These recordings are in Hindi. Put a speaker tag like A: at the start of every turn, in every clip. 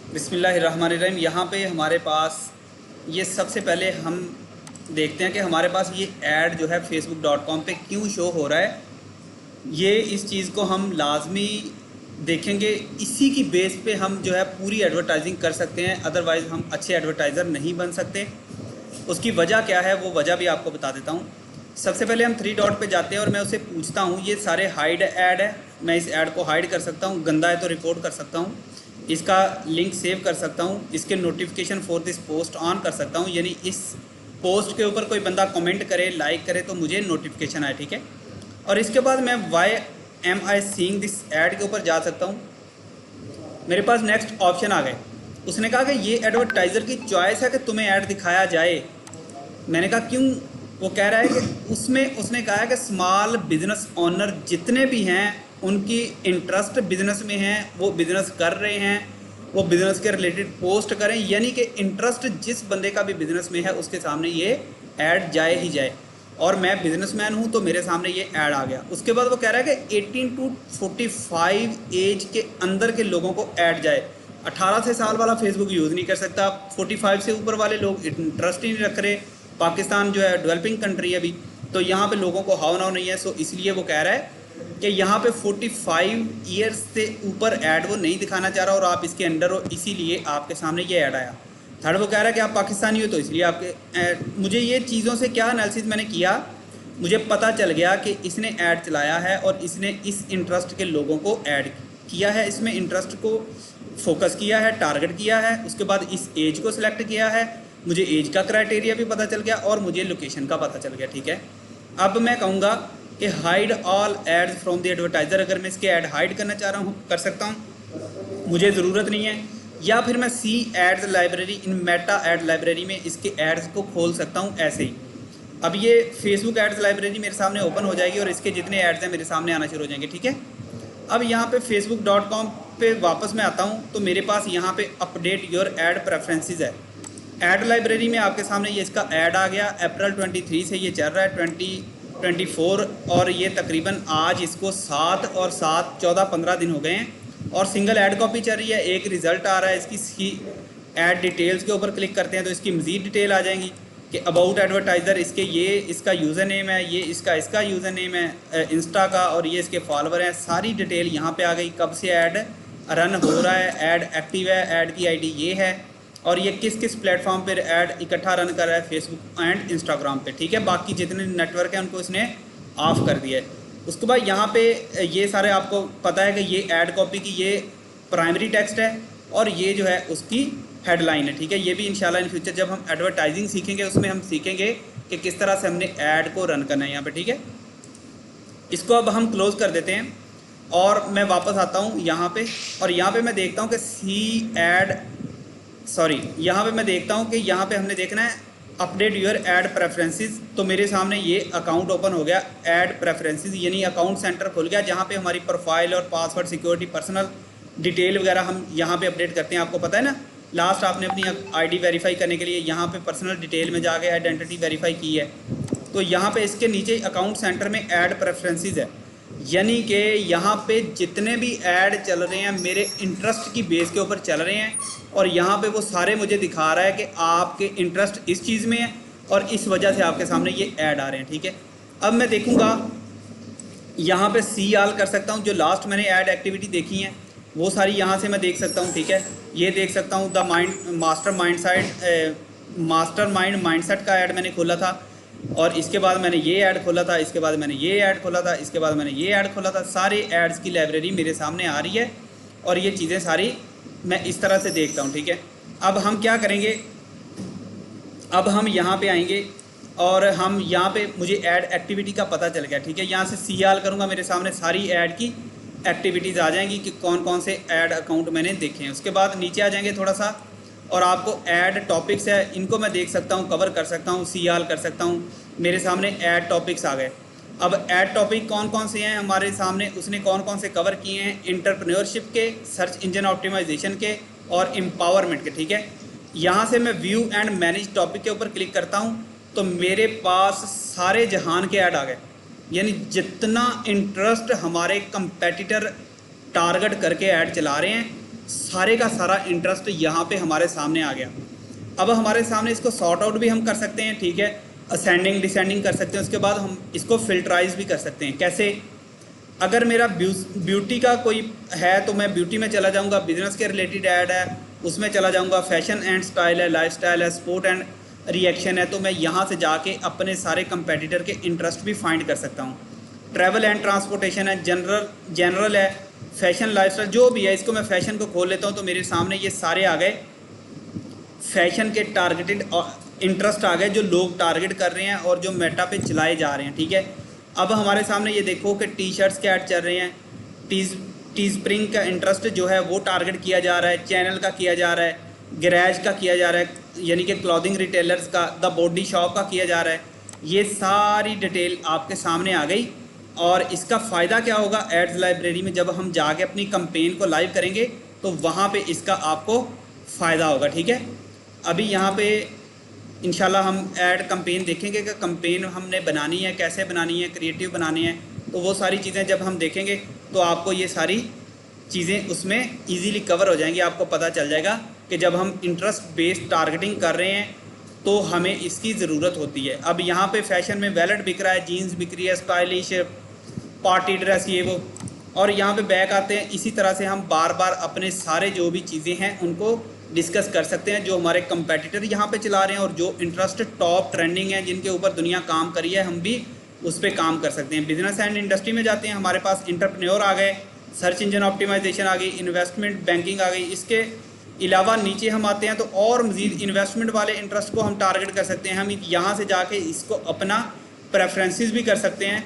A: बिस्मिल्लाहिर्रहमानिर्रहीम। यहाँ पे हमारे पास ये सबसे पहले हम देखते हैं कि हमारे पास ये ऐड जो है facebook.com पे क्यों शो हो रहा है। ये इस चीज़ को हम लाजमी देखेंगे, इसी की बेस पे हम जो है पूरी एडवर्टाइजिंग कर सकते हैं, अदरवाइज़ हम अच्छे एडवर्टाइज़र नहीं बन सकते। उसकी वजह क्या है वो वजह भी आपको बता देता हूँ। सबसे पहले हम थ्री डॉट पे जाते हैं और मैं उससे पूछता हूँ, ये सारे हाइड ऐड है, मैं इस ऐड को हाइड कर सकता हूँ, गंदा है तो रिपोर्ट कर सकता हूँ, इसका लिंक सेव कर सकता हूँ, इसके notification for this post on कर सकता हूँ, यानी इस पोस्ट के ऊपर कोई बंदा कमेंट करे, लाइक करे तो मुझे नोटिफिकेशन आए, ठीक है। और इसके बाद मैं why am I seeing this ad के ऊपर जा सकता हूँ। मेरे पास नेक्स्ट ऑप्शन आ गए। उसने कहा कि ये एडवर्टाइज़र की चॉइस है कि तुम्हें ऐड दिखाया जाए। मैंने कहा क्यों। वो कह रहा है कि उसमें उसने कहा है कि स्मॉल बिजनेस ओनर जितने भी हैं उनकी इंटरेस्ट बिजनेस में हैं, वो बिज़नेस कर रहे हैं, वो बिज़नेस के रिलेटेड पोस्ट करें, यानी कि इंटरेस्ट जिस बंदे का भी बिज़नेस में है उसके सामने ये ऐड जाए ही जाए। और मैं बिजनेसमैन हूँ तो मेरे सामने ये ऐड आ गया। उसके बाद वो कह रहा है कि 18 टू 45 एज के अंदर के लोगों को ऐड जाए। 18 से साल वाला फेसबुक यूज़ नहीं कर सकता, 45 से ऊपर वाले लोग इंटरेस्ट ही नहीं रख रहे। पाकिस्तान जो है डेवलपिंग कंट्री है अभी, तो यहाँ पे लोगों को हाव नाव नहीं है। सो इसलिए वो कह रहा है कि यहाँ पे 45 ईयर्स से ऊपर ऐड वो नहीं दिखाना चाह रहा और आप इसके अंडर हो, इसीलिए आपके सामने ये ऐड आया। थर्ड वो कह रहा है कि आप पाकिस्तानी हो तो इसलिए आपके मुझे ये चीज़ों से क्या एनालिसिस मैंने किया, मुझे पता चल गया कि इसने ऐड चलाया है और इसने इस इंटरेस्ट के लोगों को ऐड किया है, इसमें इंटरेस्ट को फोकस किया है, टारगेट किया है। उसके बाद इस एज को सिलेक्ट किया है, मुझे एज का क्राइटेरिया भी पता चल गया और मुझे लोकेशन का पता चल गया, ठीक है। अब मैं कहूँगा कि hide all ads from the advertiser. अगर मैं इसके ऐड हाइड करना चाह रहा हूँ कर सकता हूँ, मुझे ज़रूरत नहीं है। या फिर मैं see ads library in Meta ad library में इसके एड्स को खोल सकता हूँ ऐसे ही। अब ये फेसबुक एड्स लाइब्रेरी मेरे सामने ओपन हो जाएगी और इसके जितने एड्स हैं मेरे सामने आना शुरू हो जाएंगे, ठीक है। अब यहाँ पे facebook.com पे वापस मैं आता हूँ तो मेरे पास यहाँ पे अपडेट योर एड प्रेफरेंसेस है। ऐड लाइब्रेरी में आपके सामने ये इसका ऐड आ गया। अप्रैल 23 से ये चल रहा है 2024 और ये तकरीबन आज इसको 7 और 7 14-15 दिन हो गए हैं और सिंगल ऐड कॉपी चल रही है। एक रिज़ल्ट आ रहा है इसकी ऐड डिटेल्स के ऊपर क्लिक करते हैं तो इसकी मज़ीद डिटेल आ जाएंगी कि अबाउट एडवर्टाइज़र, इसके ये इसका यूज़र नेम है, ये इसका यूज़र नेम है इंस्टा का, और ये इसके फॉलोवर हैं। सारी डिटेल यहाँ पे आ गई, कब से ऐड रन हो रहा है, ऐड एक्टिव है, ऐड की आईडी ये है और ये किस किस प्लेटफॉर्म पर ऐड इकट्ठा रन कर रहा है, फेसबुक एंड इंस्टाग्राम पे, ठीक है। बाकी जितने नेटवर्क हैं उनको इसने ऑफ कर दिया है। उसके बाद यहाँ पे ये सारे आपको पता है कि ये ऐड कॉपी की ये प्राइमरी टेक्स्ट है और ये जो है उसकी हेडलाइन है, ठीक है। ये भी इंशाल्लाह इन फ्यूचर जब हम एडवर्टाइजिंग सीखेंगे उसमें हम सीखेंगे कि किस तरह से हमने ऐड को रन करना है यहाँ पे, ठीक है। इसको अब हम क्लोज़ कर देते हैं और मैं वापस आता हूँ यहाँ पे और यहाँ पे मैं देखता हूँ कि यहाँ पे मैं देखता हूँ कि यहाँ पे हमने देखना है अपडेट योर ऐड प्रेफरेंसेस। तो मेरे सामने ये अकाउंट ओपन हो गया, ऐड प्रेफरेंसेस यानी अकाउंट सेंटर खुल गया जहाँ पे हमारी प्रोफाइल और पासवर्ड सिक्योरिटी पर्सनल डिटेल वगैरह हम यहाँ पे अपडेट करते हैं। आपको पता है ना, लास्ट आपने अपनी आईडी वेरीफाई करने के लिए यहाँ पे पर्सनल डिटेल में जाके आइडेंटिटी वेरीफाई की है। तो यहाँ पे इसके नीचे अकाउंट सेंटर में ऐड प्रेफरेंसेस है, यानी कि यहाँ पे जितने भी ऐड चल रहे हैं मेरे इंटरेस्ट की बेस के ऊपर चल रहे हैं और यहाँ पे वो सारे मुझे दिखा रहा है कि आपके इंटरेस्ट इस चीज़ में है और इस वजह से आपके सामने ये ऐड आ रहे हैं, ठीक है। अब मैं देखूँगा यहाँ पे सी ऑल कर सकता हूँ, जो लास्ट मैंने ऐड एक्टिविटी देखी हैं वो सारी यहाँ से मैं देख सकता हूँ, ठीक है। ये देख सकता हूँ द मास्टर माइंड माइंडसेट का ऐड मैंने खोला था और इसके बाद मैंने ये ऐड खोला था, इसके बाद मैंने ये ऐड खोला था, इसके बाद मैंने ये ऐड खोला था। सारे ऐड्स की लाइब्रेरी मेरे सामने आ रही है और ये चीज़ें सारी मैं इस तरह से देखता हूँ, ठीक है। अब हम क्या करेंगे, अब हम यहाँ पे आएंगे और हम यहाँ पे मुझे ऐड एक्टिविटी का पता चल गया, ठीक है। यहाँ से सी ऑल करूँगा, मेरे सामने सारी ऐड की एक्टिविटीज़ आ जाएंगी कि कौन कौन से ऐड अकाउंट मैंने देखे हैं। उसके बाद नीचे आ जाएंगे थोड़ा सा और आपको ऐड टॉपिक्स है, इनको मैं देख सकता हूँ, कवर कर सकता हूँ, सी ऑल कर सकता हूँ। मेरे सामने ऐड टॉपिक्स आ गए। अब ऐड टॉपिक कौन कौन से हैं हमारे सामने, उसने कौन कौन से कवर किए हैं, एंटरप्रेन्योरशिप के, सर्च इंजन ऑप्टिमाइजेशन के और एम्पावरमेंट के, ठीक है। यहाँ से मैं व्यू एंड मैनेज टॉपिक के ऊपर क्लिक करता हूँ तो मेरे पास सारे जहान के ऐड आ गए, यानी जितना इंटरेस्ट हमारे कंपेटिटर टारगेट करके ऐड चला रहे हैं सारे का सारा इंटरेस्ट यहाँ पे हमारे सामने आ गया। अब हमारे सामने इसको सॉर्ट आउट भी हम कर सकते हैं, ठीक है, असेंडिंग डिसेंडिंग कर सकते हैं। उसके बाद हम इसको फिल्टराइज भी कर सकते हैं। कैसे? अगर मेरा ब्यूटी का कोई है तो मैं ब्यूटी में चला जाऊंगा, बिजनेस के रिलेटेड ऐड है उसमें चला जाऊंगा, फैशन एंड स्टाइल है, लाइफस्टाइल है, स्पोर्ट एंड रिएक्शन है, तो मैं यहाँ से जाके अपने सारे कंपेटिटर के इंटरेस्ट भी फाइंड कर सकता हूँ। ट्रैवल एंड ट्रांसपोर्टेशन है, जनरल है, फैशन लाइफस्टाइल जो भी है, इसको मैं फैशन को खोल लेता हूँ तो मेरे सामने ये सारे आ गए फैशन के टारगेटेड इंटरेस्ट आ गए जो लोग टारगेट कर रहे हैं और जो मेटा पे चलाए जा रहे हैं, ठीक है। अब हमारे सामने ये देखो कि टी शर्ट्स के ऐड चल रहे हैं, टी स्प्रिंग का इंटरेस्ट जो है वो टारगेट किया जा रहा है, चैनल का किया जा रहा है, गैराज का किया जा रहा है, यानी कि क्लॉथिंग रिटेलर्स का, द बॉडी शॉप का किया जा रहा है। ये सारी डिटेल आपके सामने आ गई। और इसका फ़ायदा क्या होगा? एड्स लाइब्रेरी में जब हम जाके अपनी कंपेन को लाइव करेंगे तो वहाँ पे इसका आपको फ़ायदा होगा, ठीक है। अभी यहाँ पे इंशाल्लाह हम ऐड कंपेन देखेंगे कि कंपेन हमने बनानी है, कैसे बनानी है, क्रिएटिव बनानी है, तो वो सारी चीज़ें जब हम देखेंगे तो आपको ये सारी चीज़ें उसमें इजीली कवर हो जाएंगी। आपको पता चल जाएगा कि जब हम इंटरेस्ट बेस्ड टारगेटिंग कर रहे हैं तो हमें इसकी ज़रूरत होती है। अब यहाँ पे फैशन में वैलेट बिक रहा है, जीन्स बिक रही है, स्टाइलिश पार्टी ड्रेस, ये वो, और यहाँ पे बैक आते हैं। इसी तरह से हम बार बार अपने सारे जो भी चीज़ें हैं उनको डिस्कस कर सकते हैं जो हमारे कंपेटिटर यहाँ पे चला रहे हैं और जो इंटरेस्ट टॉप ट्रेंडिंग है जिनके ऊपर दुनिया काम करी है, हम भी उस पर काम कर सकते हैं। बिजनेस एंड इंडस्ट्री में जाते हैं, हमारे पास इंटरप्रेन्योर आ गए, सर्च इंजन ऑप्टिमाइजेशन आ गई, इन्वेस्टमेंट बैंकिंग आ गई। इसके अलावा नीचे हम आते हैं तो और मज़ीद इन्वेस्टमेंट वाले इंटरेस्ट को हम टारगेट कर सकते हैं। हम यहाँ से जाके इसको अपना प्रेफरेंसेस भी कर सकते हैं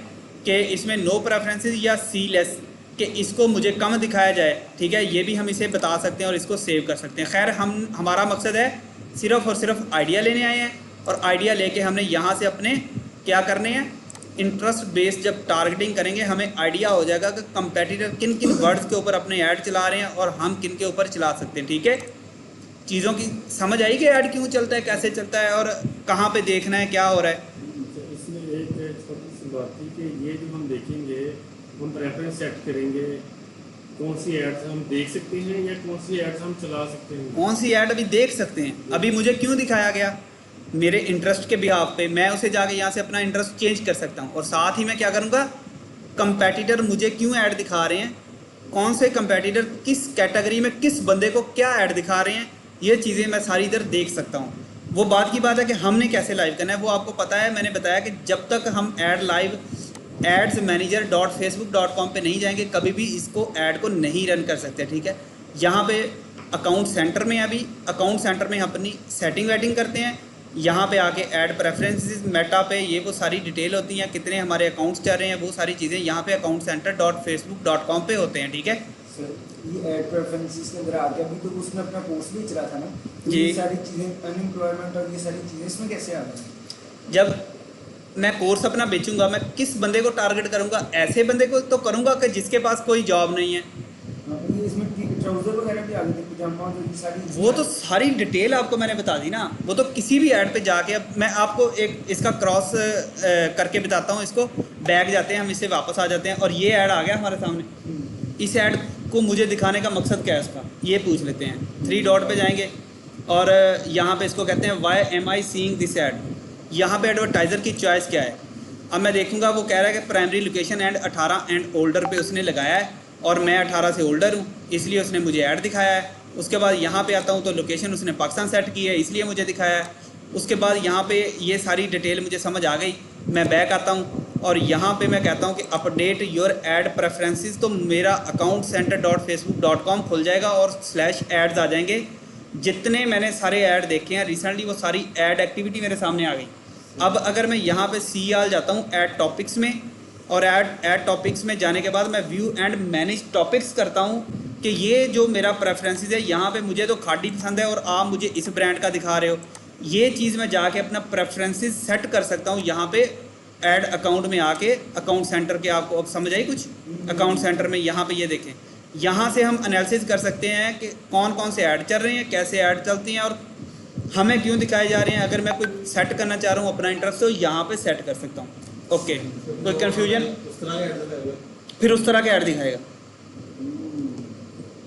A: कि इसमें नो प्रेफरेंसेस या सी लेस, कि इसको मुझे कम दिखाया जाए, ठीक है, ये भी हम इसे बता सकते हैं और इसको सेव कर सकते हैं। खैर हमारा मकसद है सिर्फ़ और सिर्फ आइडिया लेने आए हैं और आइडिया लेके हमने यहाँ से अपने क्या करने हैं, इंटरेस्ट बेस्ड जब टारगेटिंग करेंगे हमें आइडिया हो जाएगा कि कंपेटिटर किन किन वर्ड्स के ऊपर अपने ऐड चला रहे हैं और हम किन के ऊपर चला सकते हैं, ठीक है। चीज़ों की समझ आई कि ऐड क्यों चलता है, कैसे चलता है और कहाँ पे देखना है, क्या हो रहा है।
B: इसमें एक छोटी सी बात थी कि ये जो हम देखेंगे, हम प्रेफरेंस सेट करेंगे, कौन सी एड्स हम देख सकते हैं या कौन सी एड्स हम चला सकते हैं।
A: कौन सी ऐड अभी देख सकते हैं, अभी मुझे क्यों दिखाया गया, मेरे इंटरेस्ट के बिहाफ पे, मैं उसे जाके यहाँ से अपना इंटरेस्ट चेंज कर सकता हूँ। और साथ ही मैं क्या करूँगा, कंपेटिटर मुझे क्यों ऐड दिखा रहे हैं, कौन से कंपेटिटर किस कैटेगरी में किस बंदे को क्या ऐड दिखा रहे हैं, ये चीज़ें मैं सारी इधर देख सकता हूँ। वो बात की बात है कि हमने कैसे लाइव करना है वो आपको पता है। मैंने बताया कि जब तक हम ऐड लाइव adsmanager.facebook.com पे नहीं जाएंगे कभी भी इसको ऐड को नहीं रन कर सकते, ठीक है। यहाँ पे अकाउंट सेंटर में, अभी अकाउंट सेंटर में अपनी सेटिंग वेटिंग करते हैं, यहाँ पे आके ऐड प्रेफरेंसेस मेटा पे ये वो सारी डिटेल होती हैं, कितने हमारे अकाउंट्स चल रहे हैं, वो सारी चीज़ें यहाँ पे accountcenter.facebook.com पे होते हैं, ठीक है।
C: सर ये ऐड प्रेफरेंसेस के अंदर आके अभी तो उसने अपना कोर्स भी चला था ना, तो
A: जी।
C: ये सारी चीज़ें अनएम्प्लॉयमेंट और ये सारी चीज़ें इसमें कैसे आ गई?
A: जब मैं कोर्स अपना बेचूंगा मैं किस बंदे को टारगेट करूंगा, ऐसे बंदे को तो करूंगा कि जिसके पास कोई जॉब नहीं है।
C: ये इसमें ट्राउजर वगैरह भी आ गए थे, पजामा, जो ये सारी
A: वो तो सारी डिटेल आपको मैंने बता दी ना, वो तो किसी भी ऐड पे जाके। अब मैं आपको एक इसका क्रॉस करके बताता हूँ, इसको बैक जाते हैं हम, इससे वापस आ जाते हैं और ये ऐड आ गया हमारे सामने। इस ऐड को मुझे दिखाने का मकसद क्या है इसका, ये पूछ लेते हैं। 3 डॉट पे जाएंगे और यहाँ पे इसको कहते हैं why am I seeing this ad. यहाँ पे एडवर्टाइज़र की चॉइस क्या है, अब मैं देखूँगा वो कह रहा है कि primary location and 18 and older पे उसने लगाया है और मैं 18 से ओल्डर हूँ इसलिए उसने मुझे ऐड दिखाया है। उसके बाद यहाँ पे आता हूँ तो लोकेशन उसने पाकिस्तान सेट की है इसलिए मुझे दिखाया है। उसके बाद यहाँ पे ये सारी डिटेल मुझे समझ आ गई, मैं बैक आता हूँ और यहाँ पे मैं कहता हूँ कि अपडेट योर ऐड प्रेफरेंसेस, तो मेरा accountcenter.facebook.com खुल जाएगा और /ads आ जाएंगे। जितने मैंने सारे ऐड देखे हैं रिसेंटली वो सारी ऐड एक्टिविटी मेरे सामने आ गई। अब अगर मैं यहाँ पे सी आल जाता हूँ ऐड टॉपिक्स में और ऐड टॉपिक्स में जाने के बाद मैं व्यू एंड मैनेज टॉपिक्स करता हूँ कि ये जो मेरा प्रेफरेंसेस है यहाँ पे मुझे तो खाड़ी पसंद है और आप मुझे इस ब्रांड का दिखा रहे हो, ये चीज़ मैं जाके अपना प्रेफरेंसेस सेट कर सकता हूँ यहाँ पे ऐड अकाउंट में आके। अकाउंट सेंटर के आपको अब समझ आई कुछ, अकाउंट सेंटर में यहाँ पे ये देखें, यहाँ से हम एनालिसिस कर सकते हैं कि कौन कौन से ऐड चल रहे हैं, कैसे ऐड चलती हैं और हमें क्यों दिखाए जा रहे हैं। अगर मैं कोई सेट करना चाह रहा हूँ अपना इंटरेस्ट तो यहाँ पे सेट कर सकता हूँ। ओके, कोई कन्फ्यूजन, फिर उस तरह के ऐड दिखाएगा।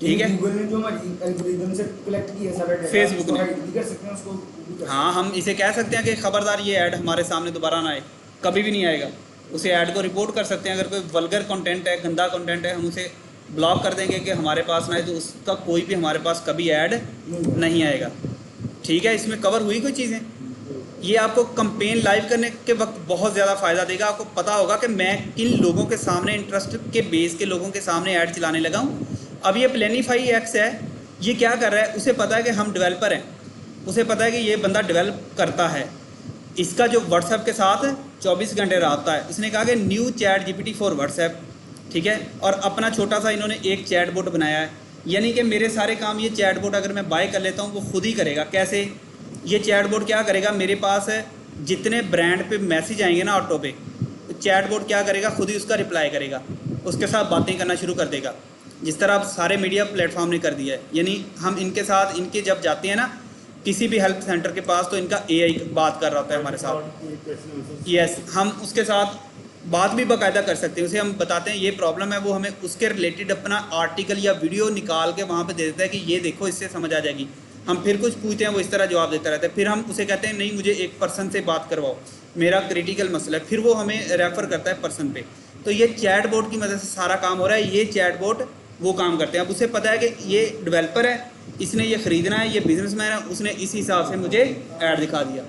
A: ठीक है।
C: गूगल ने जो हमारी एल्गोरिदम से कलेक्ट किया सारा डेटा,
A: Facebook
C: उसको
A: ने।
C: हाइड भी कर सकते हैं, उसको भी कर सकते
A: हाँ, हम इसे कह सकते हैं कि खबरदार ये ऐड हमारे सामने दोबारा ना आए, कभी भी नहीं आएगा। उसे ऐड को रिपोर्ट कर सकते हैं। अगर कोई वल्गर कंटेंट है, गंदा कंटेंट है, हम उसे ब्लॉक कर देंगे कि हमारे पास ना आए, तो उसका कोई भी हमारे पास कभी ऐड नहीं आएगा। ठीक है, इसमें कवर हुई कोई चीज़ें। ये आपको कंपेन लाइव करने के वक्त बहुत ज़्यादा फ़ायदा देगा। आपको पता होगा कि मैं किन लोगों के सामने, इंटरेस्ट के बेस के लोगों के सामने ऐड चलाने लगा हूँ। अब ये प्लेनिफाई एक्स है, ये क्या कर रहा है, उसे पता है कि हम डेवलपर हैं, उसे पता है कि ये बंदा डेवलप करता है। इसका जो व्हाट्सएप के साथ 24 घंटे रहा है, इसने कहा कि new chat GPT for WhatsApp, ठीक है। और अपना छोटा सा इन्होंने एक चैट बोट बनाया है, यानी कि मेरे सारे काम ये चैट बोट अगर मैं बाय कर लेता हूँ वो खुद ही करेगा। कैसे? ये चैट बोट क्या करेगा, मेरे पास जितने ब्रांड पे मैसेज आएंगे ना ऑटो पे, तो चैट बोट क्या करेगा, खुद ही उसका रिप्लाई करेगा, उसके साथ बातें करना शुरू कर देगा, जिस तरह अब सारे मीडिया प्लेटफॉर्म ने कर दिया है। यानी हम इनके साथ, इनके जब जाते हैं ना किसी भी हेल्प सेंटर के पास, तो इनका एआई बात कर रहा होता है हमारे साथ। यस, हम उसके साथ बात भी बाकायदा कर सकते हैं। उसे हम बताते हैं ये प्रॉब्लम है, वो हमें उसके रिलेटेड अपना आर्टिकल या वीडियो निकाल के वहाँ पे दे देता है कि ये देखो, इससे समझ आ जाएगी। हम फिर कुछ पूछते हैं, वो इस तरह जवाब देता रहता है। फिर हम उसे कहते हैं नहीं, मुझे एक पर्सन से बात करवाओ, मेरा क्रिटिकल मसला है, फिर वो हमें रेफ़र करता है पर्सन पे। तो ये चैट बोट की मदद से सारा काम हो रहा है। ये चैट बोट वो काम करते हैं। अब उसे पता है कि ये डेवलपर है, इसने ये ख़रीदना है, ये बिजनेसमैन है, उसने इस हिसाब से मुझे ऐड दिखा दिया।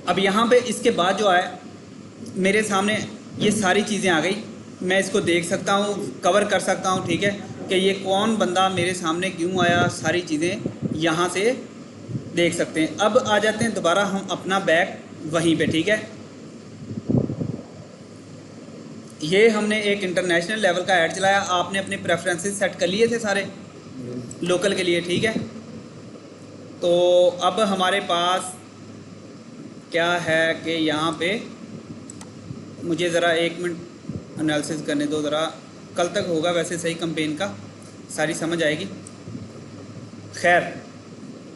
A: अब यहाँ पे इसके बाद जो है मेरे सामने ये सारी चीज़ें आ गई, मैं इसको देख सकता हूँ, कवर कर सकता हूँ, ठीक है, कि ये कौन बंदा मेरे सामने क्यों आया, सारी चीज़ें यहाँ से देख सकते हैं। अब आ जाते हैं दोबारा हम अपना बैक वहीं पे, ठीक है। ये हमने एक इंटरनेशनल लेवल का ऐड चलाया, आपने अपने प्रेफरेंसेस सेट कर लिए थे सारे लोकल के लिए, ठीक है। तो अब हमारे पास क्या है कि यहाँ पे मुझे ज़रा 1 मिनट एनालिसिस करने दो, ज़रा कल तक होगा वैसे सही कंपेन का, सारी समझ आएगी। खैर,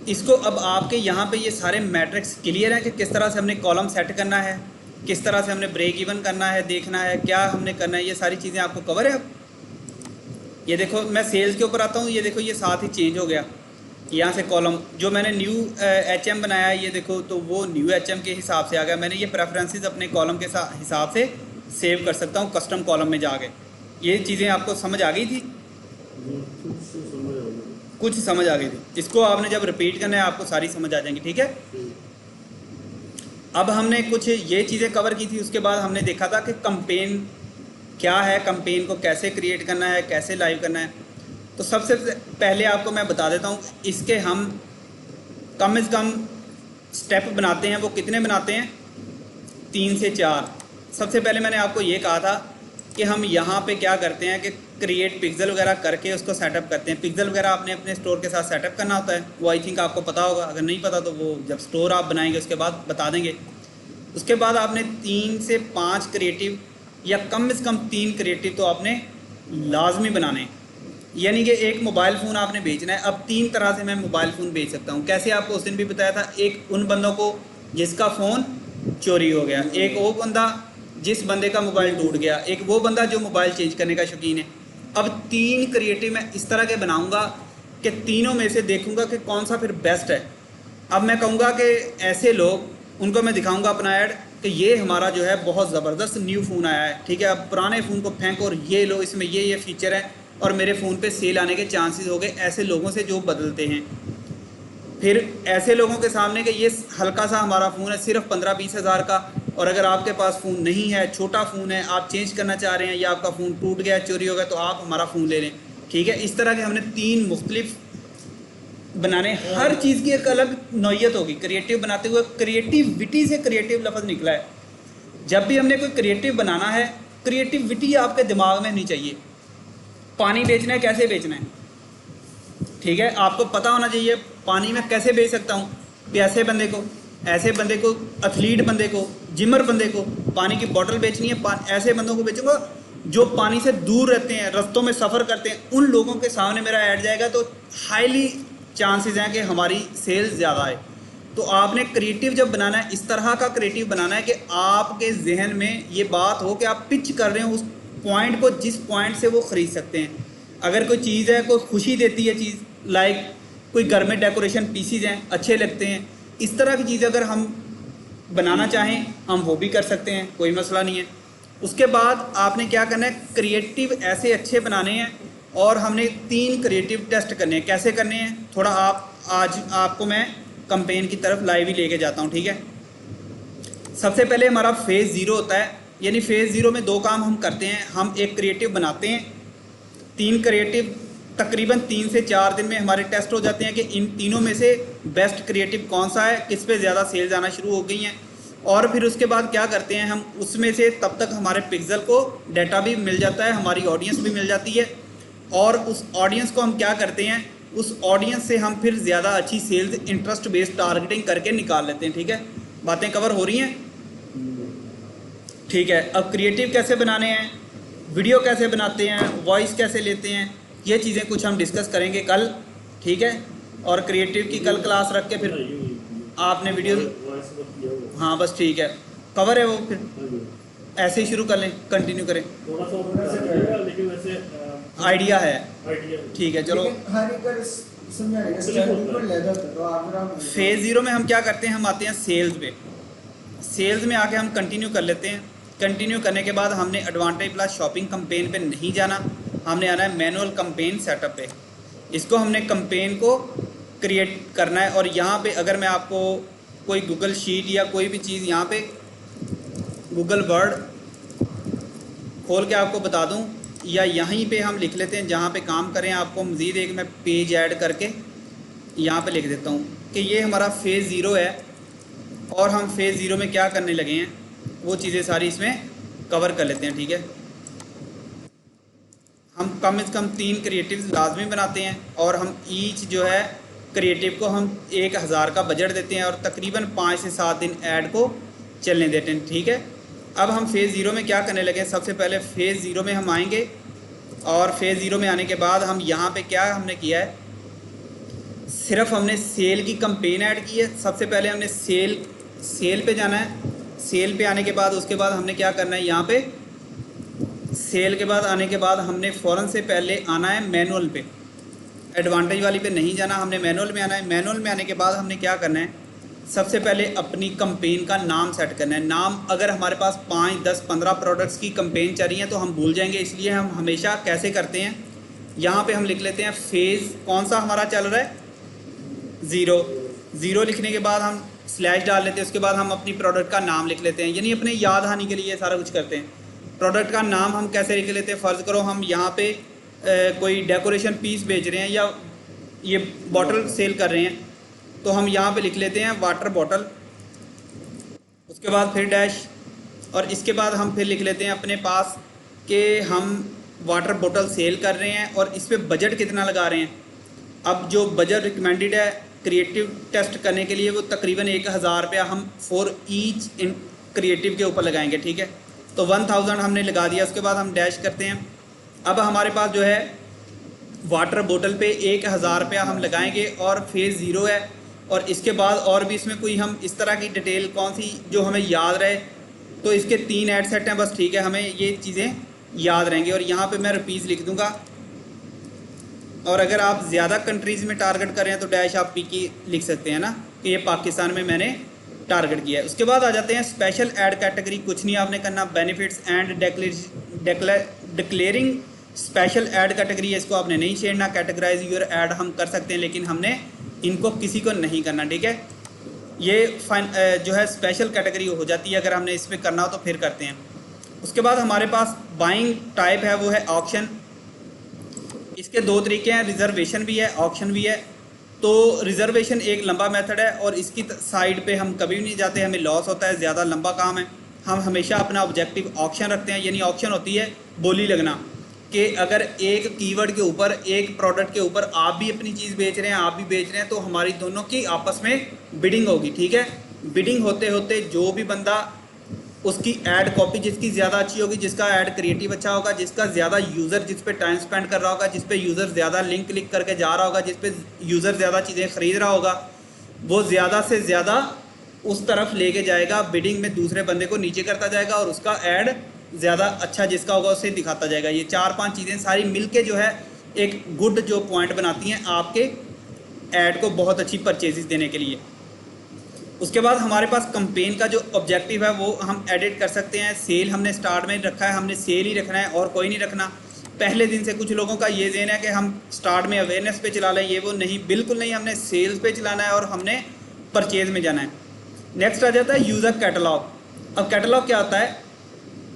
A: इसको अब आपके यहाँ पे ये सारे मैट्रिक्स क्लियर हैं कि किस तरह से हमने कॉलम सेट करना है, किस तरह से हमने ब्रेक इवन करना है, देखना है क्या हमने करना है, ये सारी चीज़ें आपको कवर है। अब ये देखो, मैं सेल्स के ऊपर आता हूँ, ये देखो ये साथ ही चेंज हो गया। यहाँ से कॉलम जो मैंने न्यू HM बनाया है, ये देखो, तो वो न्यू HM के हिसाब से आ गया। मैंने ये प्रेफरेंसेस अपने कॉलम के हिसाब से सेव कर सकता हूँ कस्टम कॉलम में जाके। ये चीज़ें आपको समझ आ गई थी? कुछ समझ आ गई थी। इसको आपने जब रिपीट करना है आपको सारी समझ आ जाएंगी, ठीक है। अब हमने कुछ ये चीज़ें कवर की थी, उसके बाद हमने देखा था कि कंपेन क्या है, कंपेन को कैसे क्रिएट करना है, कैसे लाइव करना है। तो सबसे पहले आपको मैं बता देता हूँ, इसके हम कम से कम स्टेप बनाते हैं। वो कितने बनाते हैं? 3 से 4। सबसे पहले मैंने आपको ये कहा था कि हम यहाँ पे क्या करते हैं कि क्रिएट पिक्सल वगैरह करके उसको सेटअप करते हैं। पिक्सल वगैरह आपने अपने स्टोर के साथ सेटअप करना होता है, वो आई थिंक आपको पता होगा। अगर नहीं पता तो वो जब स्टोर आप बनाएंगे उसके बाद बता देंगे। उसके बाद आपने 3 से 5 क्रिएटिव या कम से कम 3 क्रिएटिव तो आपने लाजमी बनाने। यानी कि एक मोबाइल फ़ोन आपने बेचना है। अब 3 तरह से मैं मोबाइल फ़ोन बेच सकता हूँ। कैसे? आपको उस दिन भी बताया था। एक उन बंदों को जिसका फ़ोन चोरी हो गया, एक वो बंदा जिस बंदे का मोबाइल टूट गया, एक वो बंदा जो मोबाइल चेंज करने का शौकीन है। अब 3 क्रिएटिव मैं इस तरह के बनाऊँगा कि तीनों में से देखूँगा कि कौन सा फिर बेस्ट है। अब मैं कहूँगा कि ऐसे लोग, उनको मैं दिखाऊँगा अपना ऐड कि ये हमारा जो है बहुत ज़बरदस्त न्यू फ़ोन आया है, ठीक है। अब पुराने फ़ोन को फेंको और ये लो, इसमें ये फ़ीचर है और मेरे फ़ोन पे सेल आने के चांसेस हो गए ऐसे लोगों से जो बदलते हैं। फिर ऐसे लोगों के सामने कि ये हल्का सा हमारा फ़ोन है, सिर्फ 15-20 हज़ार का, और अगर आपके पास फ़ोन नहीं है, छोटा फ़ोन है, आप चेंज करना चाह रहे हैं या आपका फ़ोन टूट गया, चोरी हो गया, तो आप हमारा फ़ोन ले लें, ठीक है। इस तरह के हमने 3 मुख्तलिफ बनाने। हर चीज़ की एक अलग नौयत होगी। क्रिएटिव बनाते हुए क्रिएटिविटी से क्रिएटिव लफ्ज़ निकला है। जब भी हमने कोई क्रिएटिव बनाना है, क्रिएटिविटी आपके दिमाग में नहीं चाहिए। पानी बेचना है, कैसे बेचना है, ठीक है, आपको पता होना चाहिए पानी में कैसे बेच सकता हूँ। प्यासे बंदे को, ऐसे बंदे को, एथलीट बंदे को, जिमर बंदे को पानी की बोतल बेचनी है, ऐसे बंदों को बेचूंगा जो पानी से दूर रहते हैं, रस्तों में सफ़र करते हैं। उन लोगों के सामने मेरा ऐड जाएगा तो हाईली चांसेस हैं कि हमारी सेल्स ज़्यादा आए। तो आपने क्रिएटिव जब बनाना है इस तरह का क्रिएटिव बनाना है कि आपके जहन में ये बात हो कि आप पिच कर रहे हो उस पॉइंट को जिस पॉइंट से वो ख़रीद सकते हैं। अगर कोई चीज़ है, कोई खुशी देती है चीज़, लाइक कोई घर में डेकोरेशन पीसीज हैं, अच्छे लगते हैं, इस तरह की चीज़ अगर हम बनाना चाहें हम वो भी कर सकते हैं, कोई मसला नहीं है। उसके बाद आपने क्या करना है, क्रिएटिव ऐसे अच्छे बनाने हैं और हमने 3 क्रिएटिव टेस्ट करने हैं। कैसे करने हैं, थोड़ा आज आपको मैं कंपेन की तरफ लाइव ही लेके जाता हूँ, ठीक है। सबसे पहले हमारा फेज़ 0 होता है, यानी फेज़ 0 में 2 काम हम करते हैं। हम एक क्रिएटिव बनाते हैं, 3 क्रिएटिव तकरीबन 3 से 4 दिन में हमारे टेस्ट हो जाते हैं कि इन तीनों में से बेस्ट क्रिएटिव कौन सा है, किस पे ज़्यादा सेल्स आना शुरू हो गई हैं। और फिर उसके बाद क्या करते हैं, हम उसमें से तब तक हमारे पिक्सल को डाटा भी मिल जाता है, हमारी ऑडियंस भी मिल जाती है, और उस ऑडियंस को हम क्या करते हैं, उस ऑडियंस से हम फिर ज़्यादा अच्छी सेल्स इंटरेस्ट बेस्ड टारगेटिंग करके निकाल लेते हैं, ठीक है। बातें कवर हो रही हैं, ठीक है। अब क्रिएटिव कैसे बनाने हैं, वीडियो कैसे बनाते हैं, वॉइस कैसे लेते हैं, ये चीज़ें कुछ हम डिस्कस करेंगे कल, ठीक है। और क्रिएटिव की कल क्लास रख के फिर आपने वीडियो, हाँ बस ठीक है, कवर है वो, फिर ऐसे ही शुरू कर लें, कंटिन्यू करें,
B: थोड़ा सा लेकिन वैसे
A: आइडिया है,
B: आइडिया
A: ठीक है। चलो फेज़ 0 में हम क्या करते हैं, हम आते हैं सेल्स पे। सेल्स में आके हम कंटिन्यू कर लेते हैं। कंटिन्यू करने के बाद हमने एडवांटेज प्लस शॉपिंग कंपेन पे नहीं जाना, हमने आना है मैनुअल कंपेन सेटअप पे। इसको हमने कंपेन को क्रिएट करना है, और यहाँ पे अगर मैं आपको कोई गूगल शीट या कोई भी चीज़ यहाँ पे गूगल वर्ड खोल के आपको बता दूँ, या यहीं पे हम लिख लेते हैं जहाँ पे काम करें, आपको मज़ीद एक मैं पेज ऐड करके यहाँ पे लिख देता हूँ कि ये हमारा फेज़ 0 है, और हम फेज़ 0 में क्या करने लगे हैं वो चीज़ें सारी इसमें कवर कर लेते हैं, ठीक है। हम कम से कम 3 क्रिएटिव लाजमी बनाते हैं, और हम ईच जो है क्रिएटिव को हम 1000 का बजट देते हैं, और तकरीबन 5 से 7 दिन ऐड को चलने देते हैं, ठीक है। अब हम फेज़ 0 में क्या करने लगे हैं, सबसे पहले फेज़ 0 में हम आएंगे, और फेज़ 0 में आने के बाद हम यहाँ पे क्या हमने किया है, सिर्फ हमने सेल की कंपेन ऐड की है। सबसे पहले हमने सेल पे जाना है। सेल पे आने के बाद उसके बाद हमने क्या करना है, यहाँ पे सेल के बाद आने के बाद हमने फ़ौरन से पहले आना है मैनुअल पे, एडवांटेज वाली पे नहीं जाना, हमने मैनुअल में आना है। मैनुअल में आने के बाद हमने क्या करना है, सबसे पहले अपनी कंपेन का नाम सेट करना है। नाम अगर हमारे पास 5, 10, 15 प्रोडक्ट्स की कंपेन चल रही है तो हम भूल जाएंगे, इसलिए हम हमेशा कैसे करते हैं, यहाँ पे हम लिख लेते हैं फेज़ कौन सा हमारा चल रहा है, 0 लिखने के बाद हम स्लैश डाल लेते हैं। उसके बाद हम अपनी प्रोडक्ट का नाम लिख लेते हैं, यानी अपने याद आने के लिए ये सारा कुछ करते हैं। प्रोडक्ट का नाम हम कैसे लिख लेते हैं, फ़र्ज़ करो हम यहाँ पे कोई डेकोरेशन पीस बेच रहे हैं या ये बॉटल सेल कर रहे हैं, तो हम यहाँ पे लिख लेते हैं वाटर बॉटल। उसके बाद फिर डैश, और इसके बाद हम फिर लिख लेते हैं अपने पास कि हम वाटर बॉटल सेल कर रहे हैं और इस पर बजट कितना लगा रहे हैं। अब जो बजट रिकमेंडेड है क्रिएटिव टेस्ट करने के लिए वो तकरीबन 1000 रुपया हम फॉर ईच इन क्रिएटिव के ऊपर लगाएंगे, ठीक है। तो 1000 हमने लगा दिया। उसके बाद हम डैश करते हैं। अब हमारे पास जो है वाटर बोतल पे 1000 रुपया हम लगाएंगे और फेज़ 0 है, और इसके बाद और भी इसमें कोई हम इस तरह की डिटेल कौन सी जो हमें याद रहे, तो इसके 3 ऐड सेट हैं बस, ठीक है, हमें ये चीज़ें याद रहेंगे। और यहाँ पे मैं रुपीज़ लिख दूँगा, और अगर आप ज़्यादा कंट्रीज़ में टारगेट करें तो डैश आप पी की लिख सकते हैं ना कि ये पाकिस्तान में मैंने टारगेट किया है। उसके बाद आ जाते हैं स्पेशल ऐड कैटेगरी। कुछ नहीं आपने करना, benefits and declaring special add category है, इसको आपने नहीं छेड़ना। कैटेगराइज यूर ऐड हम कर सकते हैं लेकिन हमने इनको किसी को नहीं करना, ठीक है। ये जो है स्पेशल कैटेगरी हो जाती है, अगर हमने इस पर करना हो तो फिर करते हैं। उसके बाद हमारे पास बाइंग टाइप है, वो है ऑक्शन। इसके 2 तरीके हैं, रिजर्वेशन भी है, ऑक्शन भी है। तो रिजर्वेशन एक लंबा मेथड है और इसकी साइड पे हम कभी भी नहीं जाते, हमें लॉस होता है, ज़्यादा लंबा काम है। हम हमेशा अपना ऑब्जेक्टिव ऑक्शन रखते हैं, यानी ऑक्शन होती है बोली लगना कि अगर एक कीवर्ड के ऊपर, एक प्रोडक्ट के ऊपर आप भी अपनी चीज़ बेच रहे हैं, आप भी बेच रहे हैं, तो हमारी दोनों की आपस में बिडिंग होगी, ठीक है। बिडिंग होते होते जो भी बंदा उसकी ऐड कॉपी जिसकी ज़्यादा अच्छी होगी, जिसका ऐड क्रिएटिव अच्छा होगा, जिसका ज़्यादा यूज़र जिस पे टाइम स्पेंड कर रहा होगा, जिस पे यूज़र ज़्यादा लिंक क्लिक करके जा रहा होगा, जिस पे यूज़र ज़्यादा चीज़ें ख़रीद रहा होगा, वो ज़्यादा से ज़्यादा उस तरफ लेके जाएगा, बिडिंग में दूसरे बंदे को नीचे करता जाएगा और उसका ऐड ज़्यादा अच्छा जिसका होगा उसे दिखाता जाएगा। ये 4-5 चीज़ें सारी मिलके जो है एक गुड जो पॉइंट बनाती हैं आपके ऐड को बहुत अच्छी परचेजेस देने के लिए। उसके बाद हमारे पास कंपेन का जो ऑब्जेक्टिव है वो हम एडिट कर सकते हैं। सेल हमने स्टार्ट में रखा है, हमने सेल ही रखना है और कोई नहीं रखना। पहले दिन से कुछ लोगों का ये ज़हन है कि हम स्टार्ट में अवेयरनेस पे चला लें, ये वो नहीं, बिल्कुल नहीं, हमने सेल्स पे चलाना है और हमने परचेज़ में जाना है। नेक्स्ट आ जाता है यूज़र कैटलॉग। अब कैटलॉग क्या होता है?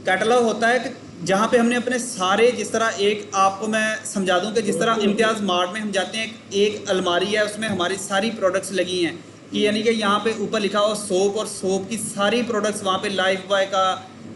A: कैटलॉग होता है कि जहाँ पे हमने अपने सारे, जिस तरह एक आपको मैं समझा दूँ कि जिस तरह इम्तियाज़ मार्ट में हम जाते हैं, एक अलमारी है उसमें हमारी सारी प्रोडक्ट्स लगी हैं, कि यानी कि यहाँ पे ऊपर लिखा हो सोप और सोप की सारी प्रोडक्ट्स, वहाँ पे लाइफ बॉय का